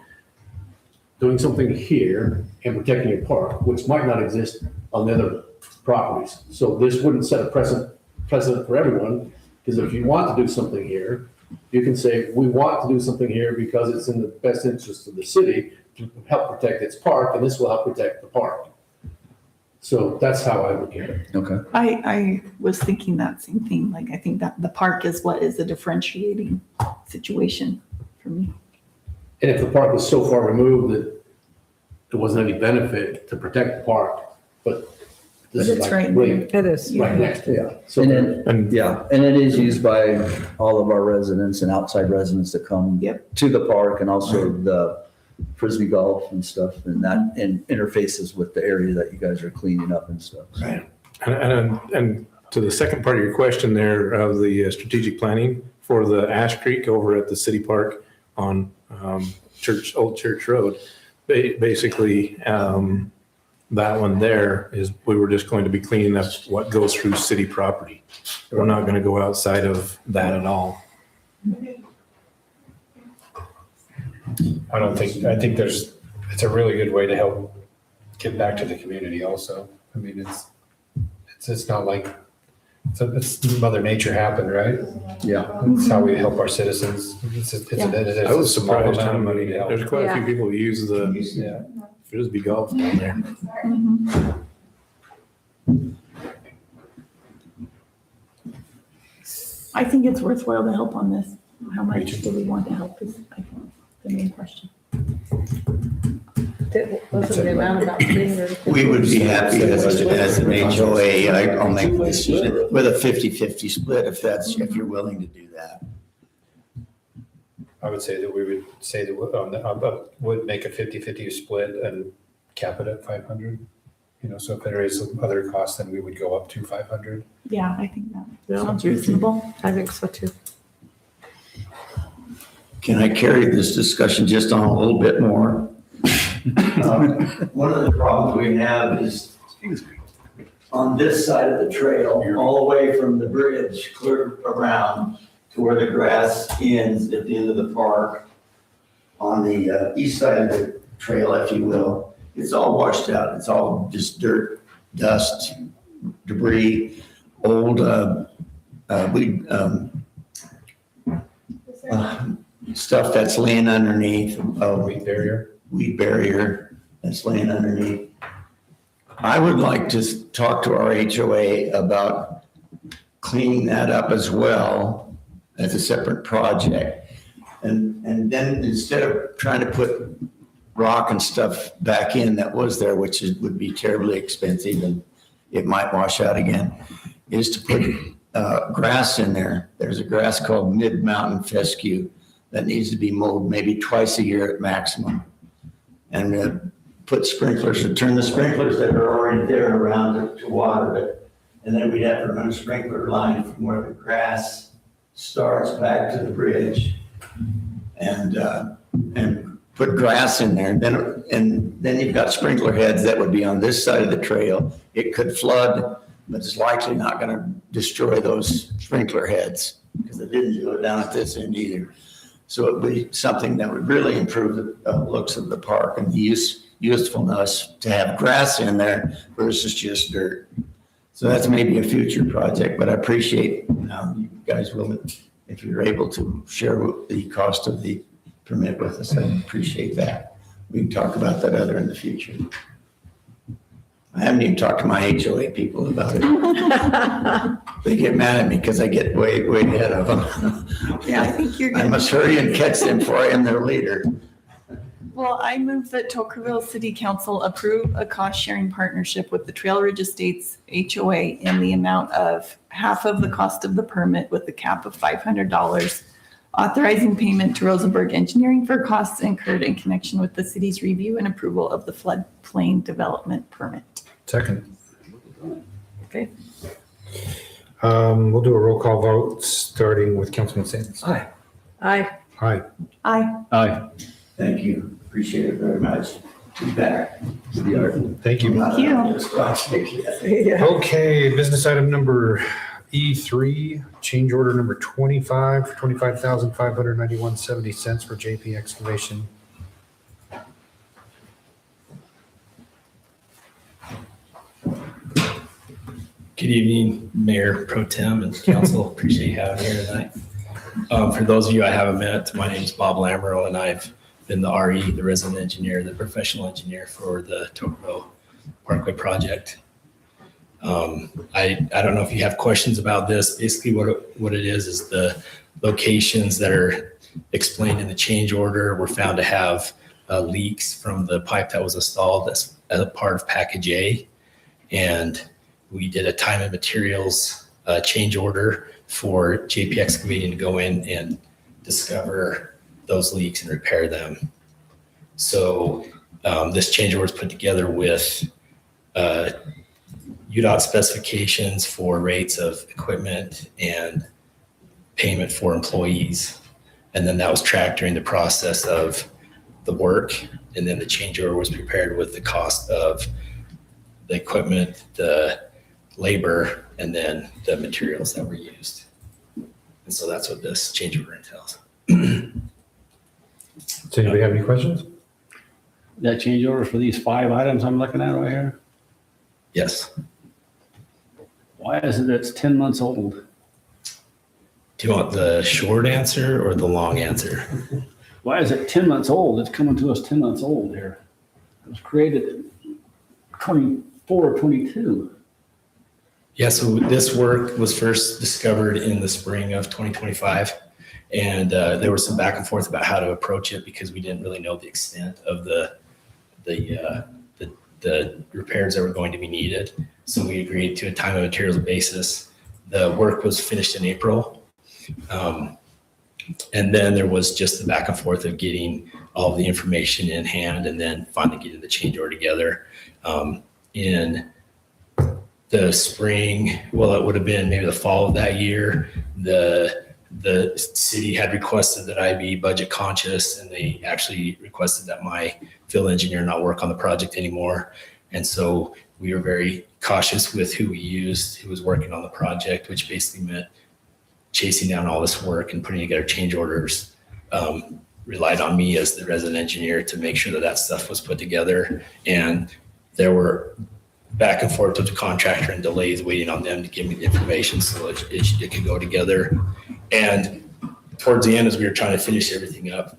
doing something here and protecting your park, which might not exist on the other properties. So this wouldn't set a precedent for everyone, because if you want to do something here, you can say, we want to do something here because it's in the best interest of the city to help protect its park, and this will help protect the park. So that's how I look at it. Okay. I was thinking that same thing. Like, I think that the park is what is a differentiating situation for me. And if the park was so far removed that there wasn't any benefit to protect the park, but this is But it's like right right It is. next to it. So And then, And yeah, and it is used by all of our residents and outside residents that come Yep. to the park, and also the frisbee golf and stuff, and that and interfaces with the area that you guys are cleaning up and stuff. So. And to the second part of your question there of the strategic planning for the Ash Creek over at the city park on Old Church Road, basically, that one there is, we were just going to be cleaning up what goes through city property. We're not going to go outside of that at all. I think it's a really good way to help give back to the community also. I mean, it's not like, it's Mother Nature happened, right? Yeah. It's how we help our citizens. I was surprised how money many, to help. there's quite a few Yeah. people who use the Yeah. frisbee golf down there. I think it's worthwhile to help on this. How Me much too. do we want to help is, I think, the main question. Wasn't the amount about 350? We would be happy as an HOA, I'll make the decision with a 50-50 split if you're willing to do that. I would say that we would say that would make a 50-50 split and cap it at 500. So if there is other costs, then we would go up to 500. Yeah, I think that Yeah. sounds reasonable. I think so too. Can I carry this discussion just on a little bit more? One of the problems we have is on this side of the trail, all the way from the bridge clear around to where the grass ends at the end of the park, on the east side of the trail, if you will, it's all washed out. It's all just dirt, dust, debris, old stuff that's laying underneath. Weed barrier. Weed barrier that's laying underneath. I would like to talk to our HOA about cleaning that up as well as a separate project. And then instead of trying to put rock and stuff back in that was there, which would be terribly expensive and it might wash out again, is to put grass in there. There's a grass called mid-mountain fescue that needs to be mowed maybe twice a year at maximum. And put sprinklers, to turn the sprinklers that are already there around it to water it. And then we'd have to run a sprinkler line from where the grass starts back to the bridge and put grass in there. And then you've got sprinkler heads that would be on this side of the trail. It could flood, but it's likely not going to destroy those sprinkler heads because it didn't do it down at this end either. So it would be something that would really improve the looks of the park and the usefulness to have grass in there versus just dirt. So that's maybe a future project, but I appreciate you guys will, if you're able to share the cost of the permit with us. I appreciate that. We can talk about that other in the future. I haven't even talked to my HOA people about it. They get mad at me because I get way ahead of them. Yeah, I think you're I good. must hurry and catch them before I am their leader. Well, I move that Tocqueville City Council approve a cost-sharing partnership with the Trail Ridge Estates HOA in the amount of half of the cost of the permit with a cap of $500, authorizing payment to Rosenberg Engineering for costs incurred in connection with the city's review and approval of the floodplain development permit. Second. Okay. We'll do a roll call vote, starting with Councilman Sands. Aye. Aye. Aye. Aye. Aye. Thank you. Appreciate it very much. Be back. Thank you. Thank you. Yeah. Okay, business item number E3, change order number 25, $25,591.70 for JP Excavation. Good evening, Mayor Pro Tem and Council. Appreciate you having me here tonight. For those of you I haven't met, my name is Bob Lamoureux, and I've been the RE, the resident engineer, the professional engineer for the Tocqueville Parkway project. I don't know if you have questions about this. Basically, what it is the locations that are explained in the change order were found to have leaks from the pipe that was installed as a part of package A. And we did a time and materials change order for JP Excavating to go in and discover those leaks and repair them. So this change order was put together with UDOT specifications for rates of equipment and payment for employees. And then that was tracked during the process of the work. And then the change order was prepared with the cost of the equipment, the labor, and then the materials that were used. And so that's what this change order entails. Does anybody have any questions? That change order for these 5 items I'm looking at right here? Yes. Why is it it's 10 months old? Do you want the short answer or the long answer? Why is it 10 months old? It's coming to us 10 months old here. It was created in 24 or 22. Yeah, so this work was first discovered in the spring of 2025. And there was some back and forth about how to approach it because we didn't really know the extent of the repairs that were going to be needed. So we agreed to a time and materials basis. The work was finished in April. And then there was just the back and forth of getting all of the information in hand and then finally getting the change order together. In the spring, well, it would have been maybe the fall of that year, the city had requested that I be budget conscious, and they actually requested that my field engineer not work on the project anymore. And so we were very cautious with who we used, who was working on the project, which basically meant chasing down all this work and putting together change orders. Relied on me as the resident engineer to make sure that that stuff was put together. And there were back and forth with the contractor and delays waiting on them to give me the information so it could go together. And towards the end, as we were trying to finish everything up,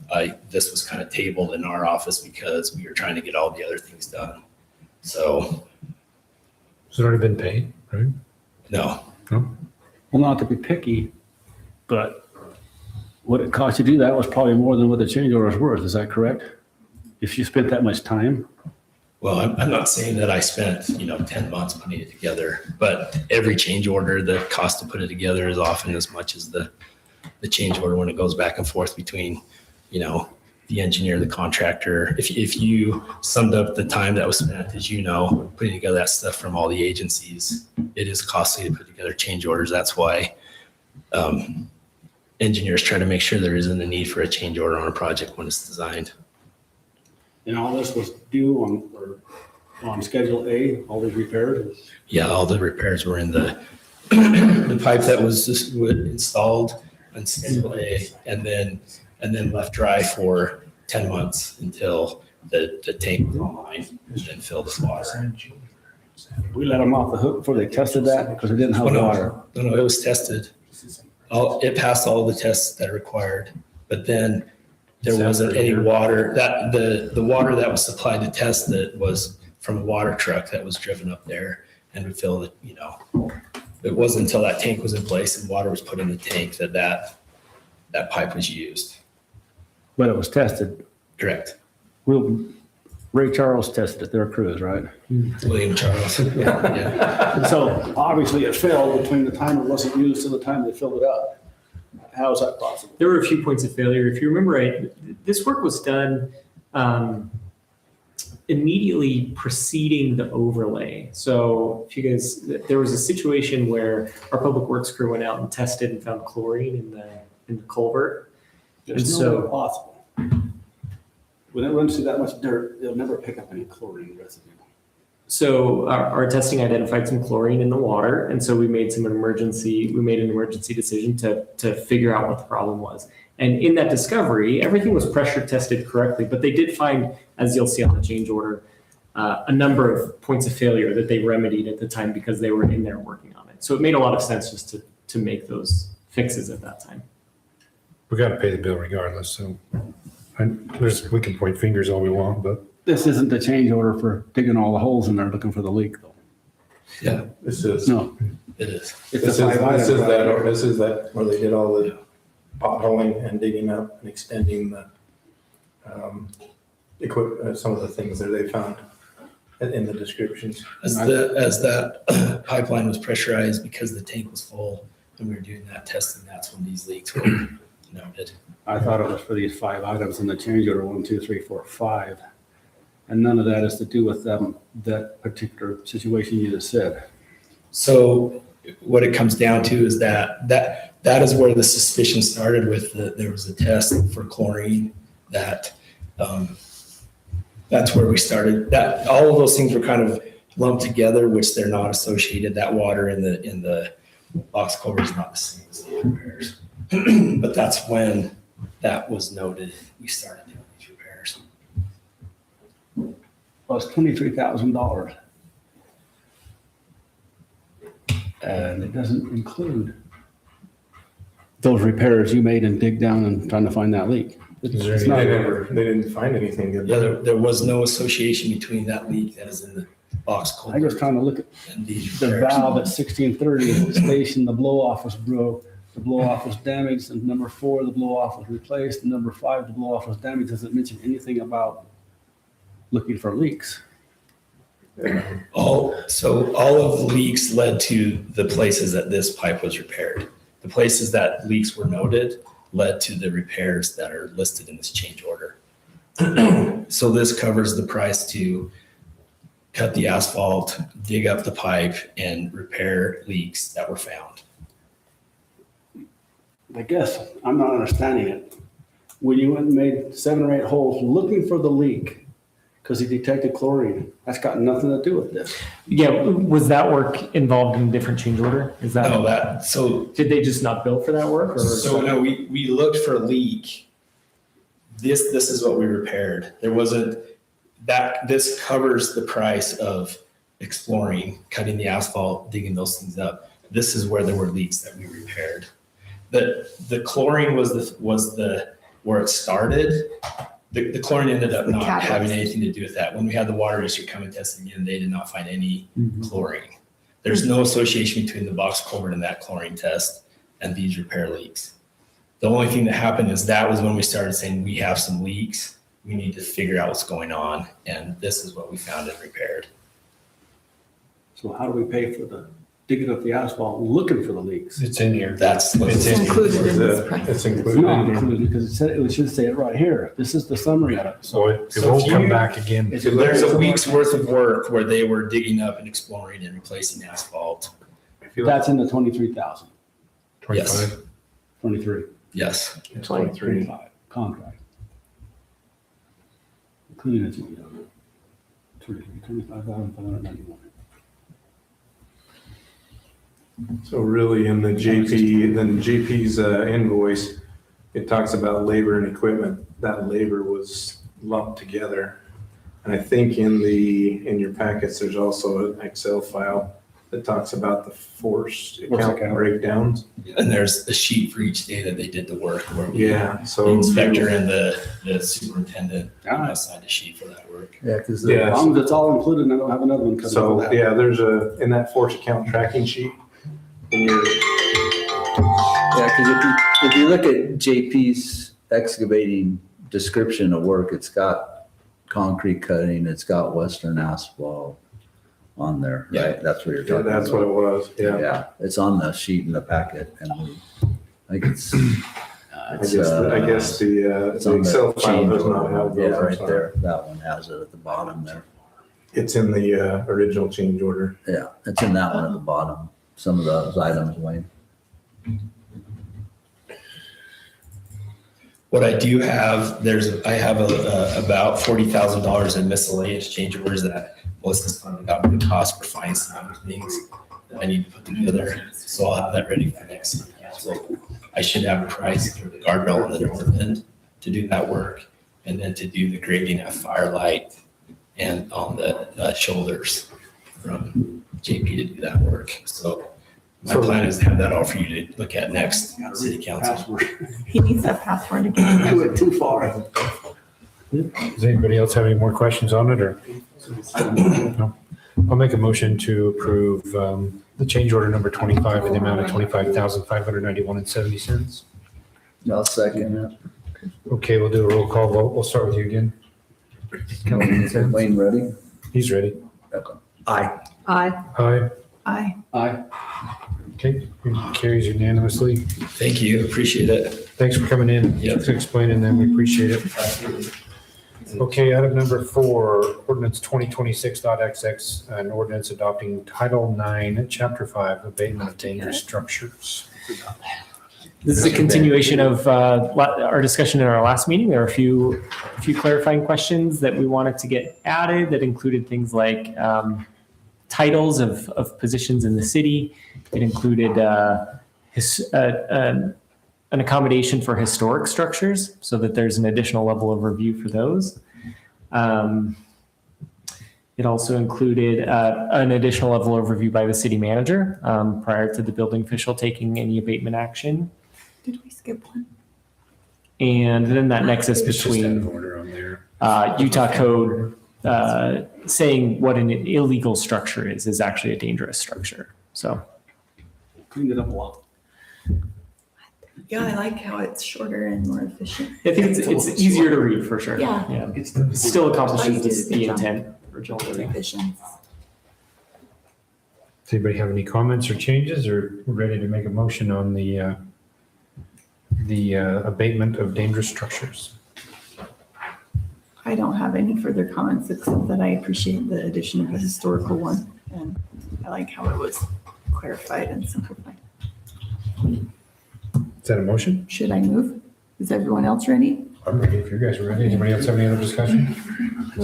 this was kind of tabled in our office because we were trying to get all the other things done. So. Has it already been paid, right? No. No? Well, not to be picky, but what it cost you to do that was probably more than what the change order was worth. Is that correct? If you spent that much time? Well, I'm not saying that I spent, 10 months putting it together, but every change order, the cost to put it together is often as much as the change order when it goes back and forth between, the engineer, the contractor. If you summed up the time that was spent, as putting together that stuff from all the agencies, it is costly to put together change orders. That's why engineers try to make sure there isn't a need for a change order on a project when it's designed. And all this was due on Schedule A, all these repairs? Yeah, all the repairs were in the pipe that was just installed on Schedule A and then left dry for 10 months until the tank was online and then filled with water. We let them off the hook before they tested that because it didn't have water. No, it was tested. It passed all the tests that are required. But then there wasn't any water, that the water that was supplied to test that was from a water truck that was driven up there and would fill it, it wasn't until that tank was in place and water was put in the tank that pipe was used. But it was tested. Correct. Ray Charles tested it, their crews, right? William Charles. Yeah. And so obviously it failed between the time it wasn't used to the time they filled it up. How is that possible? There were a few points of failure. If you remember right, this work was done immediately preceding the overlay. So if you guys, there was a situation where our public works crew went out and tested and found chlorine in the culvert. It's And no so- way possible. When it runs through that much dirt, it'll never pick up any chlorine residue. So our testing identified some chlorine in the water, and so we made an emergency decision to figure out what the problem was. And in that discovery, everything was pressure tested correctly, but they did find, as you'll see on the change order, a number of points of failure that they remedied at the time because they were in there working on it. So it made a lot of sense just to make those fixes at that time. We got to pay the bill regardless, so we can point fingers all we want, but This isn't the change order for digging all the holes in there looking for the leak though. Yeah, This is, No, it is. it's this a is, 5 this item. is that where they did all the potholing and digging up and extending the, some of the things that they found in the descriptions. As that pipeline was pressurized because the tank was full and we were doing that testing, that's when these leaks were noted. I thought it was for these 5 items in the change order, 1, 2, 3, 4, 5. And none of that is to do with that particular situation you just said. So what it comes down to is that is where the suspicion started with there was a test for chlorine that that's where we started. That all of those things were kind of lumped together, which they're not associated. That water in the box culvert is not the same as the repairs. But that's when that was noted. We started doing these repairs. Plus $23,000. And it doesn't include those repairs you made and dig down and trying to find that leak. It's not- They didn't find anything. did Yeah, they? there was no association between that leak that is in the box culvert I'm just trying to look at and these the repairs. valve at 1630 station, the blow off was broke, the blow off was damaged, and number 4, the blow off was replaced, and number 5, the blow off was damaged. Does it mention anything about looking for leaks? All of the leaks led to the places that this pipe was repaired. The places that leaks were noted led to the repairs that are listed in this change order. So this covers the price to cut the asphalt, dig up the pipe, and repair leaks that were found. I guess I'm not understanding it. When you went and made 7 or 8 holes looking for the leak because you detected chlorine, that's got nothing to do with this. Yeah, was that work involved in a different change order? Is that? No, Did they just not bill for that work? Or no, we looked for a leak. This is what we repaired. There wasn't this covers the price of exploring, cutting the asphalt, digging those things up. This is where there were leaks that we repaired. The chlorine was where it started. The chlorine ended up not having anything to do with that. When we had the water district come and test again, they did not find any chlorine. There's no association between the box culvert and that chlorine test and these repair leaks. The only thing that happened is that was when we started saying we have some leaks. We need to figure out what's going on. And this is what we found and repaired. So how do we pay for the digging up the asphalt, looking for the leaks? it's in here. That's It's included in this price. It's It's included. not included because it should say it right here. This is the summary of it. So it So won't if come you- back again. There's a week's worth of work where they were digging up and exploring and replacing asphalt. That's in the 23,000, 25. 23. Yes. 25 contract. Including it, 25,591. So really in the JP's invoice, it talks about labor and equipment. That labor was lumped together. And I think in your packets, there's also an Excel file that talks about the force Force account account. breakdowns. And there's the sheet for each day that they did the work where we, Yeah, the so. inspector and the superintendent Ah. signed a sheet for that work. Yeah, because Yeah. As long as it's all included, and I don't have another one coming for So, that. yeah, there's in that force account tracking sheet, in your, Yeah, because if you look at JP's excavating description of work, it's got concrete cutting, it's got Western asphalt on there, right? That's what you're yeah, talking about. that's what it was, yeah. Yeah, it's on the sheet in the packet, and I think it's. I guess the It's on the Excel file change does not order. have Yeah, those. I'm right sorry. there. That one has it at the bottom there. It's in the original change order. Yeah, it's in that one at the bottom. Some of those items, Wayne. What I do have, I have about $40,000 in miscellaneous change orders that most of the time got me the cost for fines and other things that I need to put together. So I'll have that ready for next council. I should have a price for the guardrail on the north end to do that work, and then to do the grading at Firelight and on the shoulders from JP to do that work. So my plan is to have that all for you to look at next city council. Password. He needs that password again. I went too far. Does anybody else have any more questions on it, or? No? I'll make a motion to approve the change order number 25 in the amount of $25,591.70. I'll second it. Okay, we'll do a roll call vote. We'll start with you again. Wayne, ready? He's ready. Okay. Aye. Aye. Aye. Aye. Aye. Okay, carries unanimously. Thank you, appreciate it. Thanks for coming in. Yep. To explaining them. We appreciate it. Okay, item number 4, ordinance 2026.XX, an ordinance adopting Title 9, Chapter 5, abatement of dangerous structures. This is a continuation of our discussion in our last meeting. There are a few clarifying questions that we wanted to get added that included things like titles of positions in the city. It included an accommodation for historic structures so that there's an additional level of review for those. It also included an additional level of review by the city manager prior to the building official taking any abatement action. Did we skip one? And then that nexus It's just out of between order on there. Utah code saying what an illegal structure is actually a dangerous structure. So Cleaned it up a lot. Yeah, I like how it's shorter and more efficient. I think it's easier to read for sure. Yeah. It still accomplishes Does the a good job. intent originally. Revisions. Does anybody have any comments or changes, or we're ready to make a motion on the abatement of dangerous structures? I don't have any further comments except that I appreciate the addition of the historical one. And I like how it was clarified and simplified. Is that a motion? Should I move? Is everyone else ready? I'm ready if you guys are ready. Anybody else have any other discussion?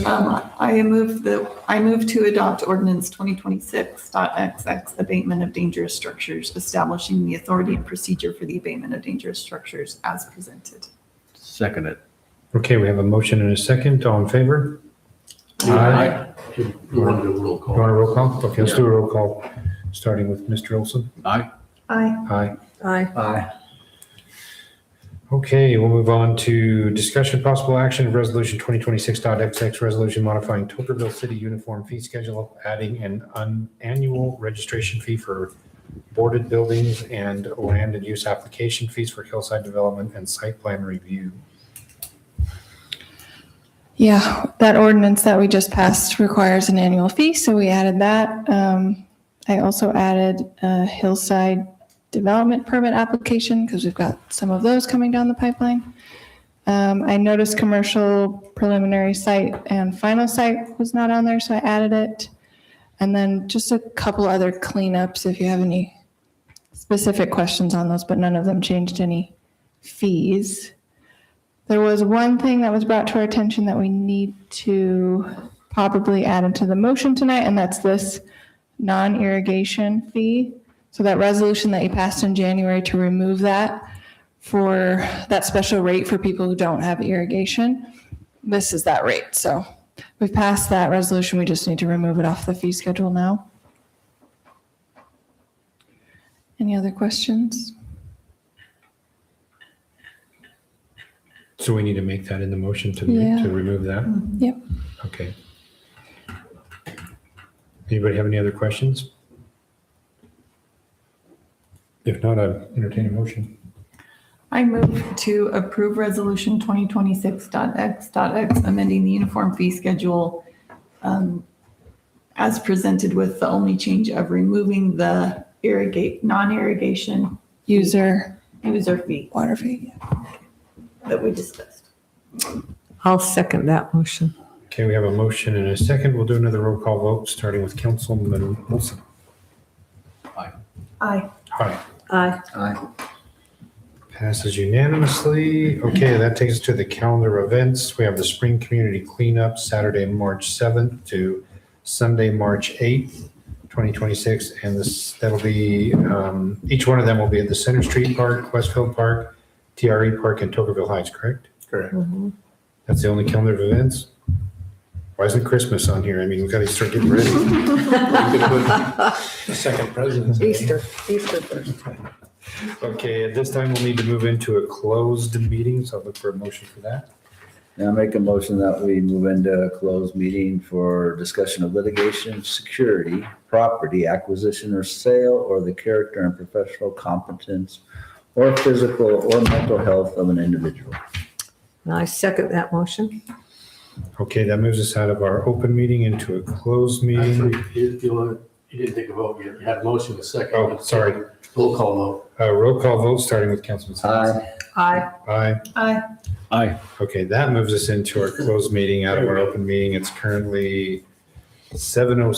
I move to adopt ordinance 2026.XX, abatement of dangerous structures, establishing the authority and procedure for the abatement of dangerous structures as presented. Second it. Okay, we have a motion and a second. All in favor? You want to do a roll You call? want a roll call? Okay, let's do a roll call, starting with Mr. Olson. Aye. Aye. Aye. Aye. Aye. Okay, we'll move on to discussion possible action of resolution 2026.XX, resolution modifying Tokerville City Uniform Fee Schedule, adding an annual registration fee for boarded buildings and land and use application fees for hillside development and site plan review. Yeah, that ordinance that we just passed requires an annual fee, so we added that. I also added a hillside development permit application because we've got some of those coming down the pipeline. I noticed commercial preliminary site and final site was not on there, so I added it. And then just a couple other cleanups if you have any specific questions on those, but none of them changed any fees. There was one thing that was brought to our attention that we need to probably add into the motion tonight, and that's this non-irrigation fee. So that resolution that you passed in January to remove that for that special rate for people who don't have irrigation, this is that rate. So we've passed that resolution. We just need to remove it off the fee schedule now. Any other questions? So we need to make that in the motion Yeah. to remove that? Yep. Okay. Anybody have any other questions? If not, I entertain a motion. I move to approve resolution 2026.x.x, amending the uniform fee schedule as presented, with the only change of removing the non-irrigation User fee water fee. that we discussed. I'll second that motion. Okay, we have a motion and a second. We'll do another roll call vote, starting with Councilman Wilson. Aye. Aye. Aye. Passes unanimously. Okay, that takes us to the calendar of events. We have the Spring Community Cleanup, Saturday, March 7th to Sunday, March 8th, 2026. And that'll be, each one of them will be at the Center Street Park, Westfield Park, TRE Park, and Tocqueville Heights, correct? Correct. That's the only calendar of events? Why isn't Christmas on here? I mean, we've got to start getting ready. You could put the second President's Day. Easter first. Okay, at this time, we'll need to move into a closed meeting, so I'll look for a motion for that. Now make a motion that we move into a closed meeting for discussion of litigation, security, property acquisition or sale, or the character and professional competence or physical or mental health of an individual. And I second that motion. Okay, that moves us out of our open meeting into a closed meeting. Actually, you didn't take a vote yet. You had a motion, a second. Oh, sorry. Roll call vote. Roll call vote, starting with Councilman Sims. Aye. Aye. Aye. Aye. Okay, that moves us into our closed meeting out of our open meeting. It's currently 7:06.